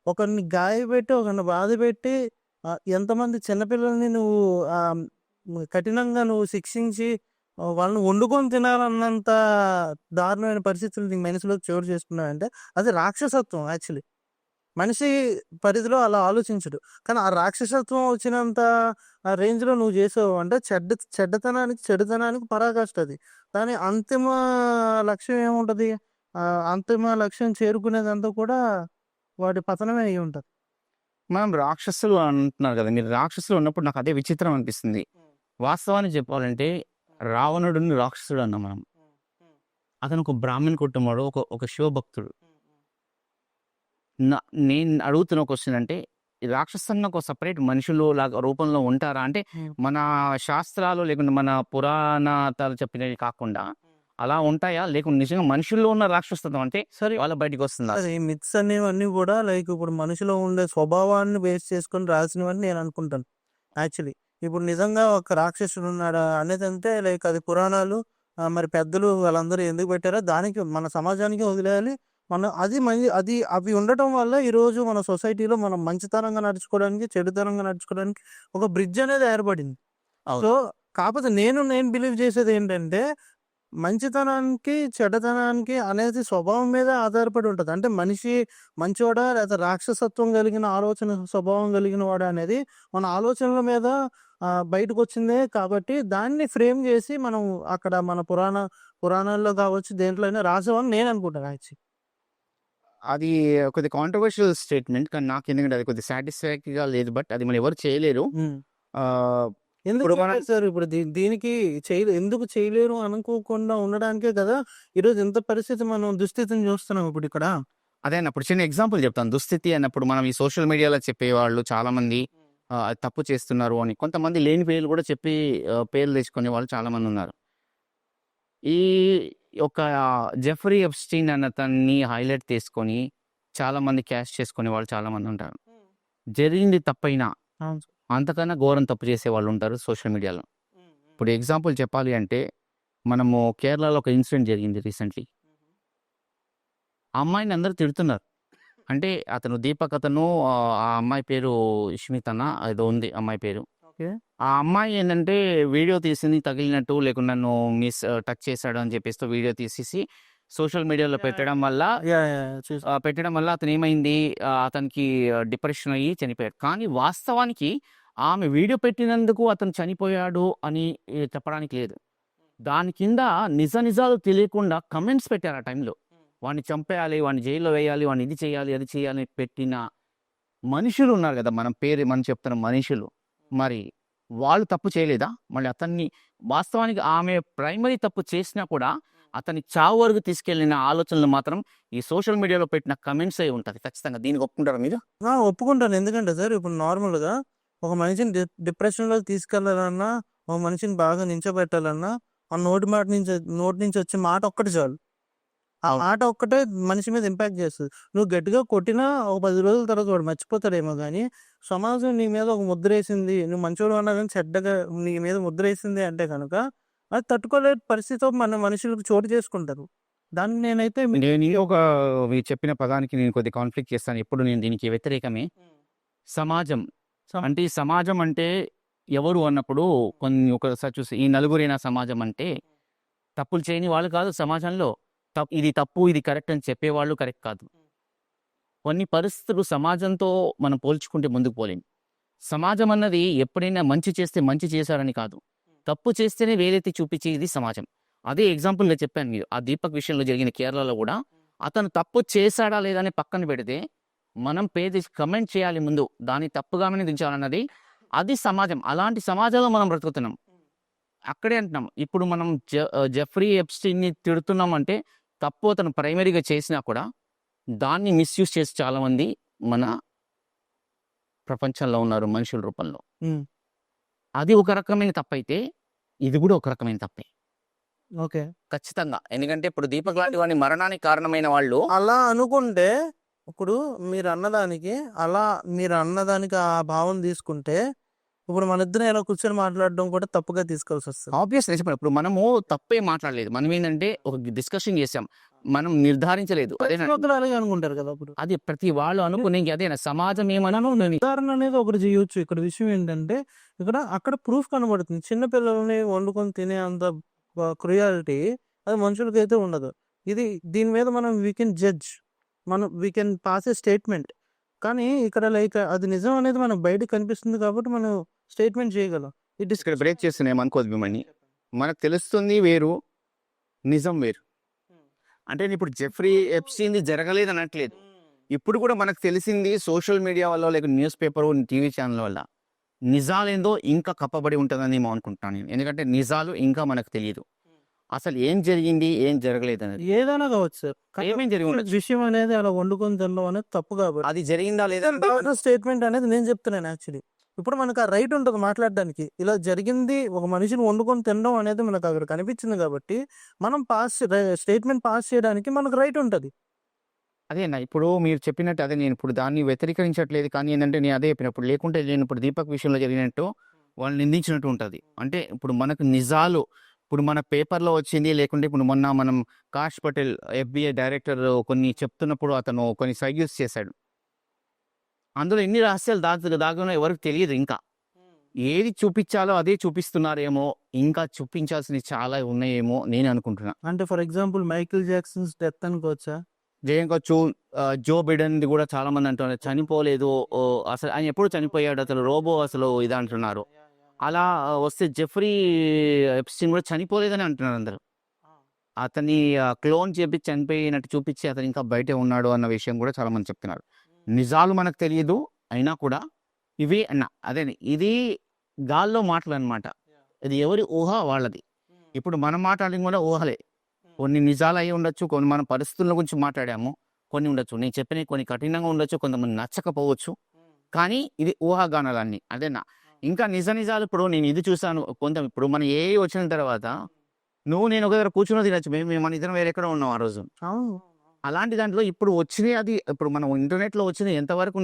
ఒకరిని గాయపెట్టి ఒకరిని బాధపెట్టి ఎంతమంది చిన్నపిల్లల్ని నువ్వు కఠినంగా నువ్వు శిక్షించి వాళ్ళని వండుకొని తినాలన్నంత దారుణమైన పరిస్థితులు నీ మనసులోకి చోటు చేసుకున్నావంటే అది రాక్షసత్వం. యాక్చువల్లీ మనిషి పరిధిలో అలా ఆలోచించడు. కానీ ఆ రాక్షసత్వం వచ్చినంత రేంజ్లో నువ్వు చేసావు అంటే చెడుతనానికి పరాకాష్ఠ అది. దాని అంతిమ లక్ష్యం ఏముంటుంది? అంతిమ లక్ష్యం చేరుకునేదంతా కూడా వాడి పతనమే అయి ఉంటుంది. మనం రాక్షసులు అంటున్నారు కదా, మీరు రాక్షసులు ఉన్నప్పుడు నాకు అదే విచిత్రం అనిపిస్తుంది. వాస్తవాన్ని చెప్పాలంటే రావణుడిని రాక్షసుడు అన్నాం మనం. అతను ఒక బ్రాహ్మణ్ కుటుంబాడు, ఒక శివభక్తుడు. నేను అడుగుతున్న క్వశ్చన్ అంటే రాక్షసన్న ఒక సపరేట్ మనుషులు లాగా రూపంలో ఉంటారా? అంటే మన శాస్త్రాలు లేకుంటే మన పురాణాలు చెప్పినవి కాకుండా అలా ఉంటాయా? లేకుంటే నిజంగా మనుషుల్లో ఉన్న రాక్షసత్వం అంటే సరే వాళ్ళ బయటికి వస్తుందా? అదే మిత్స్ అనేవన్నీ కూడా లైక్ ఇప్పుడు మనిషిలో ఉండే స్వభావాన్ని బేస్ చేసుకొని రాసినవని నేను అనుకుంటాను. యాక్చువల్లీ ఇప్పుడు నిజంగా ఒక రాక్షసుడు ఉన్నాడా అనేది అంటే లైక్ అది పురాణాలు మరి పెద్దలు వాళ్ళందరూ ఎందుకు పెట్టారో దానికి మన సమాజానికి వదిలేయాలి. అది అవి ఉండటం వల్ల ఈరోజు మన సొసైటీలో మనం మంచితనంగా నడుచుకోవడానికి చెడుతనంగా నడుచుకోవడానికి ఒక బ్రిడ్జ్ అనేది ఏర్పడింది. సో కాకపోతే నేను బిలీవ్ చేసేది ఏంటంటే మంచితనానికి చెడ్డతనానికి అనేది స్వభావం మీద ఆధారపడి ఉంటుంది. అంటే మనిషి మంచివాడా లేదా రాక్షసత్వం కలిగిన ఆలోచన స్వభావం కలిగిన వాడా అనేది మన ఆలోచనల మీద బయటకు వచ్చిందే. కాబట్టి దాన్ని ఫ్రేమ్ చేసి మనం అక్కడ మన పురాణాల్లో కావచ్చు దేంట్లో అయినా రాసామని నేను అనుకుంటాను. యాక్చువల్లీ అది కొద్దిగా కాంట్రవర్షియల్ స్టేట్మెంట్. కానీ నాకు ఎందుకంటే అది కొద్దిగా సాటిస్ఫాక్టరీగా లేదు. బట్ అది మనం ఎవరు చేయలేరు. ఎందుకు సార్ ఇప్పుడు దీనికి ఎందుకు చేయలేరు అనుకోకుండా ఉండడానికే కదా ఈరోజు ఎంత పరిస్థితి మనం దుస్థితిని చూస్తున్నాం ఇప్పుడు ఇక్కడ. అదే అన్నప్పుడు చిన్న ఎగ్జాంపుల్ చెప్తాను. దుస్థితి అన్నప్పుడు మనం ఈ సోషల్ మీడియాలో చెప్పేవాళ్ళు చాలా మంది తప్పు చేస్తున్నారు అని, కొంతమంది లేని పేర్లు కూడా చెప్పి పేర్లు తెచ్చుకునే వాళ్ళు చాలా మంది ఉన్నారు. ఈ ఒక జెఫ్రీ ఎప్స్టీన్ అన్న తన్ని హైలైట్ తీసుకొని చాలా మంది క్యాష్ చేసుకునే వాళ్ళు చాలా మంది ఉంటారు. జరిగింది తప్పైనా అంతకన్నా ఘోరం తప్పు చేసే వాళ్ళు ఉంటారు సోషల్ మీడియాలో. ఇప్పుడు ఎగ్జాంపుల్ చెప్పాలి అంటే మనము కేరళలో ఒక ఇన్సిడెంట్ జరిగింది రీసెంట్లీ. ఆ అమ్మాయిని అందరూ తిడుతున్నారు. అంటే అతను దీపక్ అతను ఆ అమ్మాయి పేరు ఇష్మితనా ఏదో ఉంది అమ్మాయి పేరు. ఓకే. ఆ అమ్మాయి ఏంటంటే వీడియో తీసింది తగిలినట్టు లేకుండా నన్ను టచ్ చేశాడు అని చెప్పేసి వీడియో తీసేసి సోషల్ మీడియాలో పెట్టడం వల్ల చూసి అతను ఏమైంది అతనికి డిప్రెషన్ అయ్యి చనిపోయాడు. కానీ వాస్తవానికి ఆమె వీడియో పెట్టినందుకు అతను చనిపోయాడు అని చెప్పడానికి లేదు. దాని కింద నిజాలు తెలియకుండా కమెంట్స్ పెట్టారు ఆ టైంలో. వాడిని చంపేయాలి, వాడిని జైల్లో వేయాలి, వాడిని ఇది చేయాలి అది చేయాలి అని పెట్టిన మనుషులు ఉన్నారు కదా, మనం చెప్తున్న మనుషులు. మరి వాళ్ళు తప్పు చేయలేదా? మళ్ళీ అతన్ని వాస్తవానికి ఆమె ప్రైమరీ తప్పు చేసినా కూడా అతని చావు వరకు తీసుకెళ్లిన ఆలోచనలు మాత్రం ఈ సోషల్ మీడియాలో పెట్టిన కమెంట్స్ అయి ఉంటుంది ఖచ్చితంగా. దీనికి ఒప్పుకుంటారా మీరు? ఒప్పుకుంటాను. ఎందుకంటే సార్ ఇప్పుడు నార్మల్గా ఒక మనిషిని డిప్రెషన్లో తీసుకెళ్లాలన్నా, ఒక మనిషిని బాగా నించోబెట్టాలన్నా ఆ నోటి నుంచి వచ్చే మాట ఒక్కటి చాలు. ఆ మాట ఒక్కటే మనిషి మీద ఇంపాక్ట్ చేస్తుంది. నువ్వు గట్టిగా కొట్టినా ఒక 10 రోజుల తర్వాత వాడు మర్చిపోతాడేమో కానీ సమాజం నీ మీద ఒక ముద్ర వేసింది, నువ్వు మంచోడు అన్నా కానీ చెడ్డగా నీ మీద ముద్ర వేసింది అంటే కనుక అది తట్టుకోలే పరిస్థితితో మనుషులకు చోటు చేసుకుంటారు. దాన్ని నేనైతే మీరు చెప్పిన పదానికి నేను కొద్ది కాన్ఫ్లిక్ట్ చేస్తాను. ఎప్పుడు నేను దీనికి వ్యతిరేకమే. సమాజం అంటే సమాజం అంటే ఎవరు అన్నప్పుడు ఒకసారి చూసి ఈ నలుగురైన సమాజం అంటే తప్పులు చేయని వాళ్ళు కాదు సమాజంలో. ఇది తప్పు ఇది కరెక్ట్ అని చెప్పేవాళ్ళు కరెక్ట్ కాదు. కొన్ని పరిస్థితులు సమాజంతో మనం పోల్చుకుంటే ముందుకు పోలేం. సమాజం అన్నది ఎప్పుడైనా మంచి చేస్తే మంచి చేశారని కాదు, తప్పు చేస్తేనే వేలెత్తి చూపించే ఇది సమాజం. అదే ఎగ్జాంపుల్గా చెప్పాను మీరు ఆ దీపక్ విషయంలో జరిగిన కేరళలో కూడా అతను తప్పు చేశాడా లేదా అని పక్కన పెడితే మనం కమెంట్ చేయాలి ముందు, దాన్ని తప్పుగానే దించాలన్నది అది సమాజం. అలాంటి సమాజంలో మనం బ్రతుకుతున్నాం. అక్కడే అంటున్నాం ఇప్పుడు మనం జెఫ్రీ ఎప్స్టీన్ని తిడుతున్నాం అంటే తప్పు అతను ప్రైమరీగా చేసినా కూడా దాన్ని మిస్యూజ్ చేసి చాలామంది మన ప్రపంచంలో ఉన్నారు మనుషుల రూపంలో. అది ఒక రకమైన తప్పైతే ఇది కూడా ఒక రకమైన తప్పే. ఓకే, ఖచ్చితంగా. ఎందుకంటే ఇప్పుడు దీపక్ లాంటి వాడిని మరణానికి కారణమైన వాళ్ళు అలా అనుకుంటే ఇప్పుడు మీరు అన్నదానికి ఆ భావం తీసుకుంటే ఇప్పుడు మన ఇద్దరం ఎలా కూర్చొని మాట్లాడడం కూడా తప్పుగా తీసుకోవాల్సి వస్తుంది. ఆబ్వియస్లీ చెప్పండి. ఇప్పుడు మనము తప్పే మాట్లాడలేదు, మనం ఏంటంటే ఒక డిస్కషన్ చేసాం, మనం నిర్ధారించలేదు. అలాగే అనుకుంటారు కదా. అప్పుడు అది ప్రతి వాళ్ళు అనుకునే అదేనా సమాజం ఏమనను ఉదాహరణ అనేది ఒకటి చేయొచ్చు. ఇక్కడ విషయం ఏంటంటే అక్కడ ప్రూఫ్ కనబడుతుంది. చిన్న పిల్లల్ని వండుకొని తినే అంత క్రుయాలిటీ అది మనుషులకైతే ఉండదు. దీని మీద మనం we can pass A statement. కానీ ఇక్కడ అది నిజం అనేది మనకు బయటకు కనిపిస్తుంది కాబట్టి మనం స్టేట్మెంట్ చేయగలం. ఇక్కడ బ్రేక్ చేస్తున్నాం అనుకోదు మిమ్మల్ని. మనకు తెలుస్తుంది వేరు, నిజం వేరు. అంటే ఇప్పుడు జెఫ్రీ ఎప్స్టీన్ది జరగలేదు అనట్లేదు. ఇప్పుడు కూడా మనకు తెలిసింది సోషల్ మీడియా వల్ల లేక న్యూస్ పేపర్ టీవీ ఛానల్ వల్ల. నిజాలేందో ఇంకా కప్పబడి ఉంటుందని నేను అనుకుంటున్నాను నేను. ఎందుకంటే నిజాలు ఇంకా మనకు తెలియదు, అసలు ఏం జరిగింది ఏం జరగలేదు అనేది. ఏదైనా కావచ్చు సార్, ఏమేం జరిగింది విషయం అనేది అలా వండుకొని తినడం అనేది తప్పు కాబట్టి అది జరిగిందా లేదా స్టేట్మెంట్ అనేది నేను చెప్తున్నాను. యాక్చువల్లీ ఇప్పుడు మనకు ఆ రైట్ ఉంటుంది మాట్లాడడానికి. ఇలా జరిగింది, ఒక మనిషిని వండుకొని తినడం అనేది మనకు అక్కడ కనిపించింది కాబట్టి మనం స్టేట్మెంట్ పాస్ చేయడానికి మనకు రైట్ ఉంటుంది. అదేనా ఇప్పుడు మీరు చెప్పినట్టు అదే. నేను ఇప్పుడు దాన్ని వ్యతిరేకించట్లేదు, కానీ ఏంటంటే నేను అదే చెప్పినప్పుడు లేకుంటే నేను ఇప్పుడు దీపక్ విషయంలో జరిగినట్టు వాళ్ళు నిందించినట్టు ఉంటుంది. అంటే ఇప్పుడు మనకు నిజాలు ఇప్పుడు మన పేపర్లో వచ్చింది, లేకుంటే ఇప్పుడు మొన్న మనం కాష్ పటేల్ FBI డైరెక్టర్ కొన్ని చెప్తున్నప్పుడు అతను కొన్ని సజెస్ట్ చేశాడు. అందులో ఎన్ని రహస్యాలు దాగునో ఎవరికి తెలియదు. ఇంకా ఏది చూపించాలో అదే చూపిస్తున్నారేమో, ఇంకా చూపించాల్సినవి చాలా ఉన్నాయేమో నేను అనుకుంటున్నా. అంటే for example Michael Jackson's death అనుకోవచ్చా? జయంకొచ్చు. జో బిడెన్ కూడా చాలా మంది అంటున్నారు చనిపోలేదు, అసలు ఆయన ఎప్పుడు చనిపోయాడు, అసలు రోబో అసలు ఇది అంటున్నారు. అలా వస్తే జెఫ్రీ ఎప్స్టీన్ కూడా చనిపోలేదని అంటున్నారు అందరు. అతని క్లోన్ చేపించి చనిపోయినట్టు చూపించి అతను ఇంకా బయటే ఉన్నాడు అన్న విషయం కూడా చాలా మంది చెప్తున్నారు. నిజాలు మనకు తెలియదు అయినా కూడా ఇవి అదే ఇది గాల్లో మాటలు అనమాట. ఇది ఎవరి ఊహ వాళ్ళది. ఇప్పుడు మనం మాట్లాడింది కూడా ఊహలే. కొన్ని నిజాలు అయి ఉండొచ్చు, కొన్ని మన పరిస్థితుల గురించి మాట్లాడాము, కొన్ని ఉండొచ్చు నేను చెప్పిన కొన్ని కఠినంగా ఉండొచ్చు, కొంతమంది నచ్చకపోవచ్చు. కానీ ఇది ఊహాగానాలన్నీ అదేనా. ఇంకా నిజాలు ఇప్పుడు నేను ఇది చూసాను ఇప్పుడు మన ఏ వచ్చిన తర్వాత నువ్వు నేను ఒక దగ్గర కూర్చుని తినచ్చు, మేము మన ఇద్దరం వేరే ఎక్కడ ఉన్నాం ఆ రోజు. అలాంటి దాంట్లో ఇప్పుడు వచ్చినాయి, అది ఇప్పుడు మనం ఇంటర్నెట్లో వచ్చిన ఎంతవరకు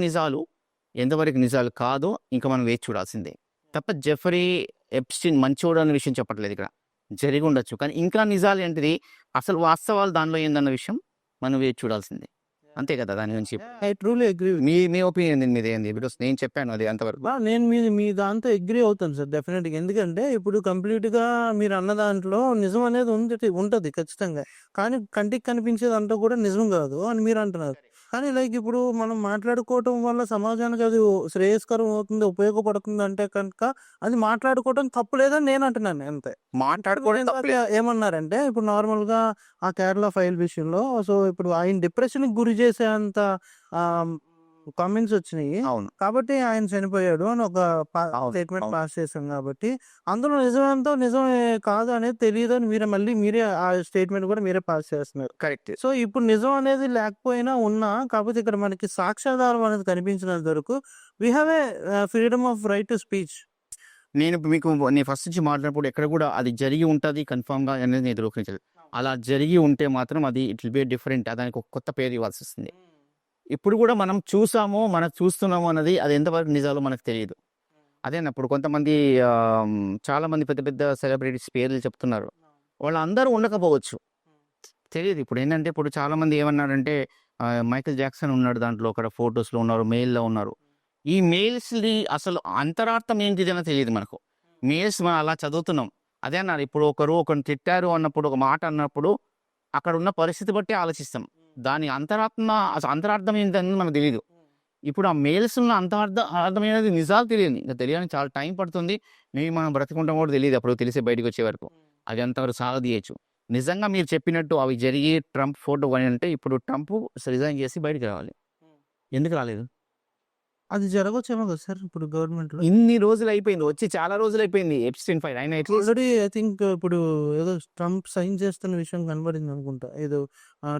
నిజాలు కాదో ఇంకా మనం వేచి చూడాల్సిందే తప్ప జెఫ్రీ ఎప్స్టీన్ మంచోడు అనే విషయం చెప్పట్లేదు ఇక్కడ. జరిగి ఉండొచ్చు. కానీ ఇంకా నిజాలు ఏంటిది, అసలు వాస్తవాలు దానిలో ఏందన్న విషయం మనం వేచి చూడాల్సిందే. అంతే కదా దాని గురించి. I truly agree with. Me opinion మీద ఏంది? బికాస్ నేను చెప్పాను అది అంతవరకు. నేను మీ దాంతో అగ్రీ అవుతాను సార్ డెఫినెట్‌గా. ఎందుకంటే ఇప్పుడు కంప్లీట్‌గా మీరు అన్న దాంట్లో నిజం అనేది ఉంటది ఖచ్చితంగా. కానీ కంటికి కనిపించేదంతా కూడా నిజం కాదు అని మీరు అంటున్నారు. కానీ లైక్ ఇప్పుడు మనం మాట్లాడుకోవటం వల్ల సమాజానికి అది శ్రేయస్కరం అవుతుంది, ఉపయోగపడుతుంది అంటే కనుక అది మాట్లాడుకోవడం తప్పు లేదని నేను అంటున్నాను అంతే. మాట్లాడుకోవడం ఇందాక తప్పులేదు. ఏమన్నారంటే ఇప్పుడు నార్మల్‌గా ఆ కేరళ ఫైల్ విషయంలో సో ఇప్పుడు ఆయన డిప్రెషన్‌కి గురి చేసేంత కామెంట్స్ వచ్చినాయి. అవును. కాబట్టి ఆయన చనిపోయాడు అని ఒక అవును. స్టేట్మెంట్ అవును. పాస్ చేశాం కాబట్టి అందులో నిజమెంతో నిజమే కాదు అనేది తెలియదని మీరే ఆ స్టేట్మెంట్ కూడా మీరే పాస్ చేస్తున్నారు. కరెక్ట్. సో ఇప్పుడు నిజం అనేది లేకపోయినా ఉన్నా కాకపోతే ఇక్కడ మనకి సాక్ష్యాధారం అనేది కనిపించినంత వరకు we have a freedom of right to speech. నేను ఫస్ట్ నుంచి మాట్లాడినప్పుడు ఎక్కడ కూడా అది జరిగి ఉంటది కన్ఫర్మ్‌గా అనేది నేను నిరూపించలేదు. అలా జరిగి ఉంటే మాత్రం అది ఇట్ విల్ బి డిఫరెంట్. దానికి ఒక కొత్త పేరు ఇవ్వాల్సొస్తుంది. ఇప్పుడు కూడా మనం చూసాము, మనం చూస్తున్నాము అన్నది అది ఎంతవరకు నిజాలో మనకు తెలీదు. అదేనప్పుడు కొంతమంది చాలామంది పెద్ద పెద్ద సెలబ్రిటీస్ పేర్లు చెప్తున్నారు. వాళ్ళందరూ ఉండకపోవచ్చు. తెలీదు. ఇప్పుడేంటంటే ఇప్పుడు చాలామంది ఏమన్నారంటే మైకేల్ జాక్సన్ ఉన్నాడు దాంట్లో అక్కడ ఫోటోస్‌లో ఉన్నారు, మెయిల్‌లో ఉన్నారు. ఈ మెయిల్స్‌ది అసలు అంతరార్థం ఏంటిదని తెలీదు మనకు. మెయిల్స్ మనం అలా చదువుతున్నాం. అదే అన్నారు ఇప్పుడు ఒకరిని తిట్టారు అన్నప్పుడు, ఒక మాట అన్నప్పుడు అక్కడ ఉన్న పరిస్థితి బట్టి ఆలోచిస్తాం. దాని అంతరార్థం ఏంటనేది మనకు తెలీదు. ఇప్పుడు ఆ మెయిల్స్ ఉన్న అర్థమేది నిజాలు తెలియదు. ఇంకా తెలియడానికి చాలా టైం పడుతుంది. మేబీ మనం బ్రతికుంటాం కూడా తెలీదు అప్పుడు తెలిసి బయటకొచ్చే వరకు. అది అంతవరకు సాగదీయొచ్చు. నిజంగా మీరు చెప్పినట్టు అవి జరిగి ట్రంప్ ఫోటో గాని అంటే ఇప్పుడు ట్రంప్ రిజైన్ చేసి బయటికి రావాలి. ఎందుకు రాలేదు? అది జరగొచ్చేమో కదా సార్ ఇప్పుడు గవర్నమెంట్‌లో. ఇన్ని రోజులయిపోయింది. వచ్చి చాలా రోజులయిపోయింది ఎప్‌స్టైన్ ఫైల్. ఆయన ఎట్లీస్ట్ ఆల్రెడీ ఐ థింక్ ఇప్పుడు ఏదో ట్రంప్ సైన్ చేస్తున్న విషయం కనబడింది అనుకుంటా. ఏదో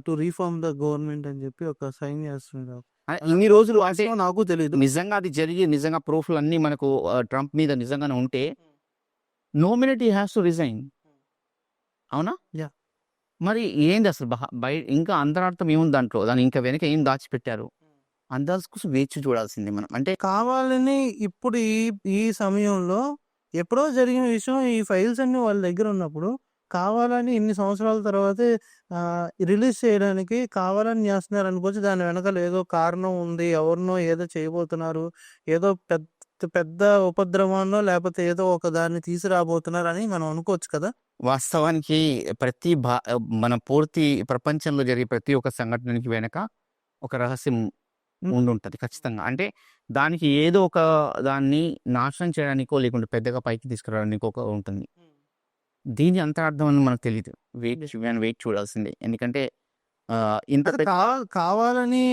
టు రిఫార్మ్ ద గవర్నమెంట్ అని చెప్పి ఒక సైన్ చేస్తున్నాడు. ఇన్ని రోజులు అంటే వాస్తవం నాకు తెలీదు. నిజంగా అది జరిగి నిజంగా ప్రూఫ్‌లన్నీ మనకు ట్రంప్ మీద నిజంగానే ఉంటే నోమినేట్ హి హాస్ టు రిజైన్. అవునా? యాహ్! మరి ఏంది అసలు ఇంకా అంతరార్థం ఏముంది దాంట్లో? దాని ఇంకా వెనక ఏం దాచిపెట్టారు? అందాజు కోసం వేచి చూడాల్సిందే మనం. అంటే కావాలని ఇప్పుడు ఈ సమయంలో ఎప్పుడో జరిగిన విషయం ఈ ఫైల్స్ అన్నీ వాళ్ళ దగ్గర ఉన్నప్పుడు కావాలని ఇన్ని సంవత్సరాల తర్వాతే రిలీజ్ చేయడానికి కావాలని చేస్తున్నారు అనుకోవచ్చు. దాని వెనకాల ఏదో కారణం ఉంది. ఎవరినో ఏదో చేయబోతున్నారు. ఏదో పెద్ద పెద్ద ఉపద్రవాన్నో లేకపోతే ఏదో ఒక దాన్ని తీసుకురాబోతున్నారని మనం అనుకోవచ్చు కదా! వాస్తవానికి మన పూర్తి ప్రపంచంలో జరిగే ప్రతి ఒక్క సంఘటనకి వెనక ఒక రహస్యం ఉండుంటది ఖచ్చితంగా. అంటే దానికి ఏదో ఒక దాన్ని నాశనం చేయడానికో, లేకుంటే పెద్దగా పైకి తీసుకురావడానికో ఉంటుంది. దీని అంతరార్థం అని మనకు తెలీదు. వెయిట్ చూడాల్సిందే. ఎందుకంటే ఇంత అది కావాలని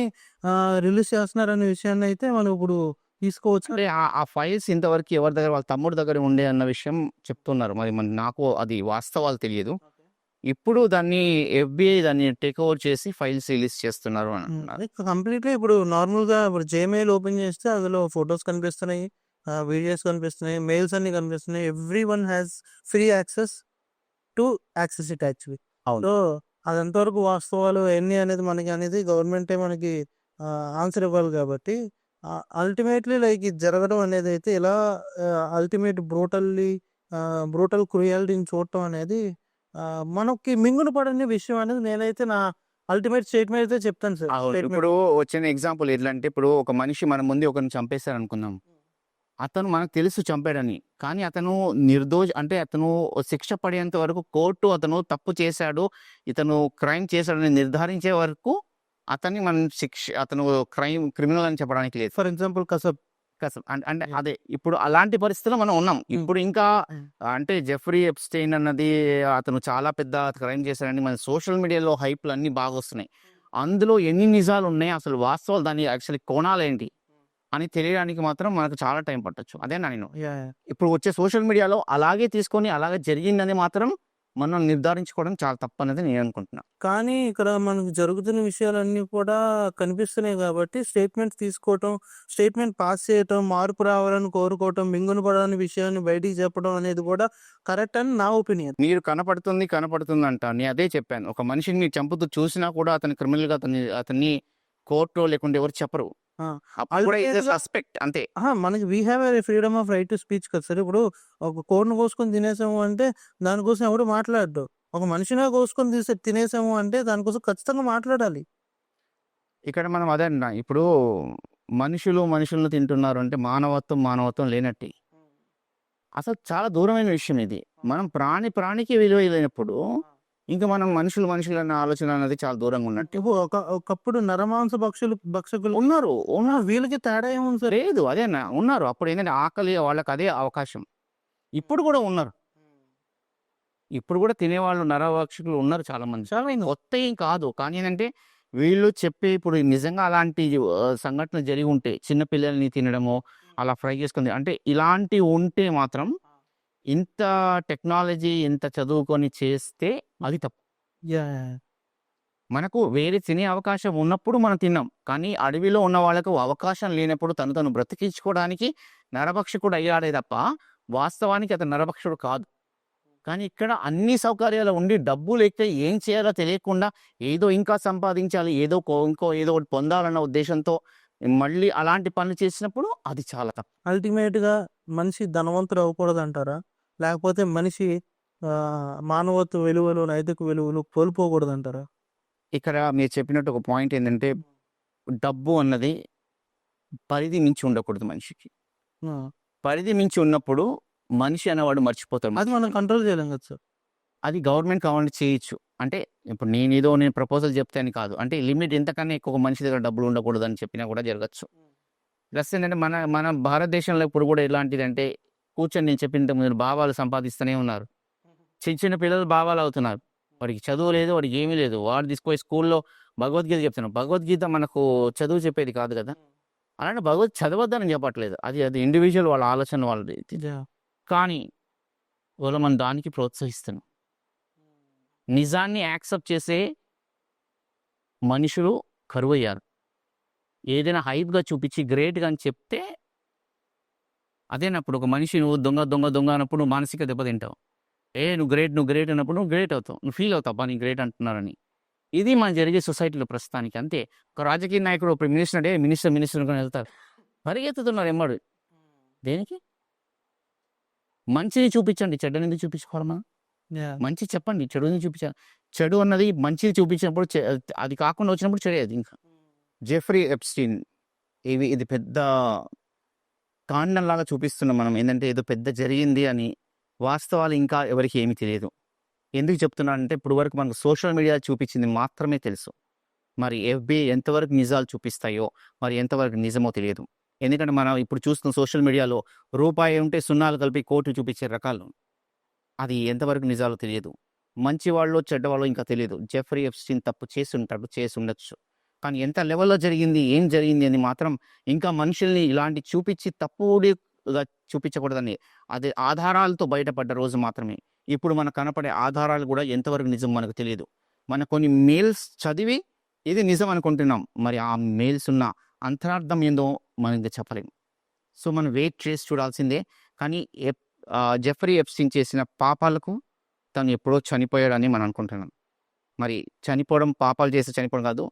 రిలీజ్ చేస్తున్నారనే విషయాన్ని అయితే మనం ఇప్పుడు తీసుకోవచ్చు. అంటే ఆ ఫైల్స్ ఇంతవరకు ఎవరి దగ్గర వాళ్ళ తమ్ముడి దగ్గర ఉండే అన్న విషయం చెప్తున్నారు. మరి నాకు అది వాస్తవాలు తెలియదు. ఇప్పుడు దాన్ని ఎఫ్‌బీఐ దాన్ని టేక్ ఓవర్ చేసి ఫైల్స్ రిలీజ్ చేస్తున్నారు అని అంటున్నారు. అదే కంప్లీట్‌గా ఇప్పుడు నార్మల్‌గా ఇప్పుడు జీమెయిల్ ఓపెన్ చేస్తే అందులో ఫోటోస్ కనిపిస్తున్నాయి. వీడియోస్ కనిపిస్తున్నాయి. మెయిల్స్ అన్నీ కనిపిస్తున్నాయి. Everyone has free access to access it actually. అవును. సో అది ఎంతవరకు వాస్తవాలు ఎన్ని అనేది మనకి గవర్నమెంటే మనకి ఆన్సర్ ఇవ్వాలి కాబట్టి అల్టిమేట్‌లీ లైక్ ఇది జరగడం అనేది అయితే ఇలా అల్టిమేట్ బ్రూటల్ క్రూయల్టీని చూడటం అనేది మనకి మింగున పడని విషయం అనేది నేనైతే నా అల్టిమేట్ స్టేట్మెంట్ అయితే చెప్తాను సార్. అవును. ఇప్పుడు వచ్చిన ఎగ్జాంపుల్ ఎట్లంటే ఇప్పుడు ఒక మనిషి మన ముందే ఒకరిని చంపేశారనుకుందాం. అతను మనకు తెలుసు చంపాడని. కానీ అతను అంటే అతను శిక్ష పడేంత వరకు కోర్టు అతను తప్పు చేశాడు, ఇతను క్రైమ్ చేశాడని నిర్ధారించే వరకు అతను క్రిమినల్ అని చెప్పడానికి లేదు. ఫర్ ఎగ్జాంపుల్ కసబ్ అంటే అదే ఇప్పుడు అలాంటి పరిస్థితిలో మనం ఉన్నాం. ఇప్పుడు ఇంకా అంటే జెఫ్రీ ఎప్‌స్టైన్ అన్నది అతను చాలా పెద్ద క్రైమ్ చేశాడని మన సోషల్ మీడియాలో హైప్‌లు అన్నీ బాగొస్తున్నాయి. అందులో ఎన్ని నిజాలు ఉన్నాయి, అసలు వాస్తవాలు దాని యాక్చువల్లీ కోణాలేంటి అని తెలియడానికి మాత్రం మనకు చాలా టైం పట్టొచ్చు. అదేనా నేను ఇప్పుడు వచ్చే సోషల్ మీడియాలో అలాగే తీసుకొని అలాగే జరిగిందని మాత్రం మనం నిర్ధారించుకోవడం చాలా తప్పనేది నేను అనుకుంటున్నా. కానీ ఇక్కడ మనకు జరుగుతున్న విషయాలన్నీ కూడా కనిపిస్తున్నాయి కాబట్టి స్టేట్మెంట్ తీసుకోవటం, స్టేట్మెంట్ పాస్ చేయటం, మార్పు రావాలని కోరుకోవటం, మింగున పడని విషయాన్ని బయటికి చెప్పడం అనేది కూడా కరెక్ట్ అని నా ఒపీనియన్. మీరు కనపడుతుంది అంట. నేను అదే చెప్పాను. ఒక మనిషిని చంపుతూ చూసినా కూడా అతని క్రిమినల్‌గా అతన్ని కోర్టో లేకుంటే ఎవరు చెప్పరు. ఆ! అప్పుడు కూడా ఈజ్ అల్టిమేట్‌గా సస్పెక్ట్ అంతే. మనకి we have a freedom of right to speech కదా సార్. ఇప్పుడు ఒక కోడిని కోసుకొని తినేసాము అంటే దానికోసం ఎవడు మాట్లాడడు. ఒక మనిషినే కోసుకొని తినేసాము అంటే దానికోసం ఖచ్చితంగా మాట్లాడాలి. ఇక్కడ మనం అదే అంటున్నాం. ఇప్పుడు మనుషులను తింటున్నారు అంటే మానవత్వం లేనట్టే. అసలు చాలా దూరమైన విషయం ఇది. మనం ప్రాణికి విలువ లేనప్పుడు ఇంక మనం మనుషులన్న ఆలోచన అనేది చాలా దూరంగా ఉన్నట్టు. ఇప్పుడు ఒకప్పుడు నరమాంస భక్షకులు ఉన్నారు. వీళ్ళకి తేడా ఏముంది సార్? లేదు అదేనా ఉన్నారు. అప్పుడు ఏంటంటే ఆకలి వాళ్ళకి అదే అవకాశం. ఇప్పుడు కూడా ఉన్నారు. ఇప్పుడు కూడా తినేవాళ్ళు నరభక్షకులు ఉన్నారు చాలామంది. కొత్త ఏం కాదు. కానీ ఏంటంటే వీళ్ళు చెప్పే ఇప్పుడు నిజంగా అలాంటి సంఘటనలు జరిగి ఉంటే చిన్న పిల్లల్ని తినడమో, అలా ఫ్రై చేసుకొని అంటే ఇలాంటివి ఉంటే మాత్రం ఇంత టెక్నాలజీ ఇంత చదువుకొని చేస్తే అది తప్పు. యాహ్! మనకు వేరే తినే అవకాశం ఉన్నప్పుడు మనం తిన్నాం. కానీ అడవిలో ఉన్న వాళ్ళకు అవకాశం లేనప్పుడు తను బ్రతికించుకోవడానికి నరభక్షకుడు అయ్యాడే తప్ప వాస్తవానికి అతను నరభక్షకుడు కాదు. కానీ ఇక్కడ అన్ని సౌకర్యాలు ఉండి డబ్బు లేకపోతే ఏం చేయాలో తెలియకుండా ఏదో ఇంకా సంపాదించాలి, ఇంకో ఏదో ఒకటి పొందాలన్న ఉద్దేశంతో మళ్ళీ అలాంటి పనులు చేసినప్పుడు అది చాలా తప్పు. అల్టిమేట్‌గా మనిషి ధనవంతుడు అవ్వకూడదంటారా? లేకపోతే మనిషి మానవత్వ విలువలు, నైతిక విలువలు కోల్పోకూడదంటారా? ఇక్కడ మీరు చెప్పినట్టు ఒక పాయింట్ ఏంటంటే డబ్బు అన్నది పరిధి మించి ఉండకూడదు మనిషికి. ఆ! పరిధి మించి ఉన్నప్పుడు మనిషి అనేవాడు మర్చిపోతాడు. అది మనం కంట్రోల్ చేయలేం కదా సార్. అది గవర్నమెంట్ కావాలంటే చేయొచ్చు. అంటే ఇప్పుడు నేను ప్రపోజల్ చెప్తే అని కాదు. అంటే లిమిట్ ఇంతకన్నా ఎక్కువ మనిషి దగ్గర డబ్బులు ఉండకూడదని చెప్పినా కూడా జరగచ్చు. ప్లస్ ఏంటంటే మన భారతదేశంలో ఇప్పుడు కూడా ఎలాంటిదంటే కూర్చొని నేను చెప్పినంత ముందు భావాలు సంపాదిస్తూనే ఉన్నారు. చిన్న పిల్లలు భావాలు అవుతున్నారు. వాడికి చదువు లేదు, వాడికి ఏమీ లేదు. వాడు తీసుకుపోయి స్కూల్లో భగవద్గీత చెప్తున్నాడు. భగవద్గీత మనకు చదువు చెప్పేది కాదు కదా! అలాంటి చదవద్దని చెప్పట్లేదు. అది ఇండివిడ్యువల్ వాళ్ళ ఆలోచన వాళ్ళది. యాహ్! కానీ మనం దానికి ప్రోత్సహిస్తున్నాం. నిజాన్ని యాక్సెప్ట్ చేసే మనుషులు కరువయ్యారు. ఏదైనా హైప్‌గా చూపించి గ్రేట్‌గా అని చెప్తే అదేనప్పుడు ఒక మనిషి నువ్వు దొంగ అన్నప్పుడు నువ్వు మానసిక దెబ్బతింటావు. నువ్వు గ్రేట్ అన్నప్పుడు నువ్వు గ్రేట్ అవుతావు. నువ్వు ఫీల్ అవుతావు అబ్బా! నేను గ్రేట్ అంటున్నారని. ఇది మన జరిగే సొసైటీలో ప్రస్తుతానికి అంతే. ఒక రాజకీయ నాయకుడు ఒక మినిస్టర్ అంటే మినిస్టర్ అనుకుని వెళ్తారు. పరిగెత్తుతున్నారు ఎమ్మడు. దేనికి? మంచిని చూపించండి. చెడ్డని ఎందుకు చూపించుకోవాలి మనం? యాహ్! మంచి చెప్పండి. చెడుని చూపించాలి. చెడు అన్నది మంచిది చూపించినప్పుడు అది కాకుండా వచ్చినప్పుడు చెడే అది ఇంకా. జెఫ్రీ ఎప్‌స్టీన్ ఇది పెద్ద కాండంలాగా చూపిస్తున్నాం మనం. ఏందంటే ఏదో పెద్ద జరిగింది అని. వాస్తవాలు ఇంకా ఎవరికీ ఏమీ తెలియదు. ఎందుకు చెప్తున్నానంటే ఇప్పుడు వరకు మనకు సోషల్ మీడియా చూపించింది మాత్రమే తెలుసు. మరి ఎఫ్‌బీఐ ఎంతవరకు నిజాలు చూపిస్తాయో, మరి ఎంతవరకు నిజమో తెలియదు. ఎందుకంటే మనం ఇప్పుడు చూస్తున్న సోషల్ మీడియాలో రూపాయి ఉంటే సున్నాలు కలిపి కోట్లు చూపించే రకాలు. అది ఎంతవరకు నిజాలో తెలియదు. మంచివాళ్ళో, చెడ్డవాళ్ళో ఇంకా తెలియదు. జెఫ్రీ ఎప్‌స్టీన్ తప్పు చేసుంటాడు, చేసుండొచ్చు. కానీ ఎంత లెవెల్‌లో జరిగింది, ఏం జరిగింది అని మాత్రం ఇంకా మనుషుల్ని ఇలాంటి చూపించి తప్పుడుగా చూపించకూడదని అది ఆధారాలతో బయటపడ్డ రోజు మాత్రమే. ఇప్పుడు మనకు కనపడే ఆధారాలు కూడా ఎంతవరకు నిజం మనకు తెలియదు. మనం కొన్ని మెయిల్స్ చదివి ఇది నిజం అనుకుంటున్నాం. మరి ఆ మెయిల్స్ ఉన్న అంతరార్థం ఏందో మనం ఇంకా చెప్పలేం. సో మనం వెయిట్ చేసి చూడాల్సిందే. కానీ జెఫ్రీ ఎప్‌స్టీన్ చేసిన పాపాలకు తను ఎప్పుడో చనిపోయాడని మనం అనుకుంటున్నాం. మరి చనిపోవడం పాపాలు చేసి చనిపోవడం కాదు.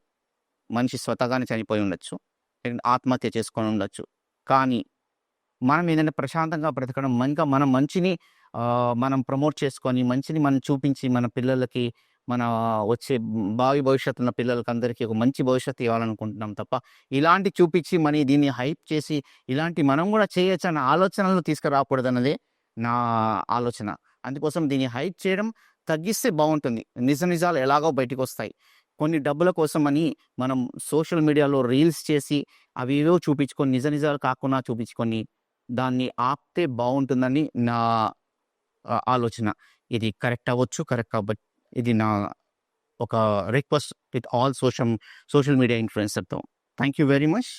మనిషి స్వతహాగానే చనిపోయి ఉండొచ్చు. లేదంటే ఆత్మహత్య చేసుకొని ఉండొచ్చు. కానీ మనం ఏంటంటే ప్రశాంతంగా బ్రతకడం ఇంకా మన మంచిని మనం ప్రమోట్ చేసుకొని మంచిని మనం చూపించి మన పిల్లలకి మన వచ్చే భావి భవిష్యత్తు ఉన్న పిల్లలకి అందరికీ ఒక మంచి భవిష్యత్తు ఇవ్వాలనుకుంటున్నాం తప్ప ఇలాంటి చూపించి దీన్ని హైప్ చేసి ఇలాంటి మనం కూడా చేయొచ్చు అన్న ఆలోచనలు తీసుకురాకూడదన్నదే నా ఆలోచన. అందుకోసం దీన్ని హైప్ చేయడం తగ్గిస్తే బాగుంటుంది. నిజాలు ఎలాగో బయటికి వస్తాయి. కొన్ని డబ్బుల కోసమని మనం సోషల్ మీడియాలో రీల్స్ చేసి అవేవో చూపించుకొని నిజాలు కాకుండా చూపించుకొని దాన్ని ఆపితే బాగుంటుందని నా ఆలోచన. ఇది కరెక్ట్ అవ్వచ్చు, కరెక్ట్ అవ్వచ్చు. ఇది నా ఒక request with all social media ఇన్‌ఫ్లుయెన్సర్‌తో. Thank you very much.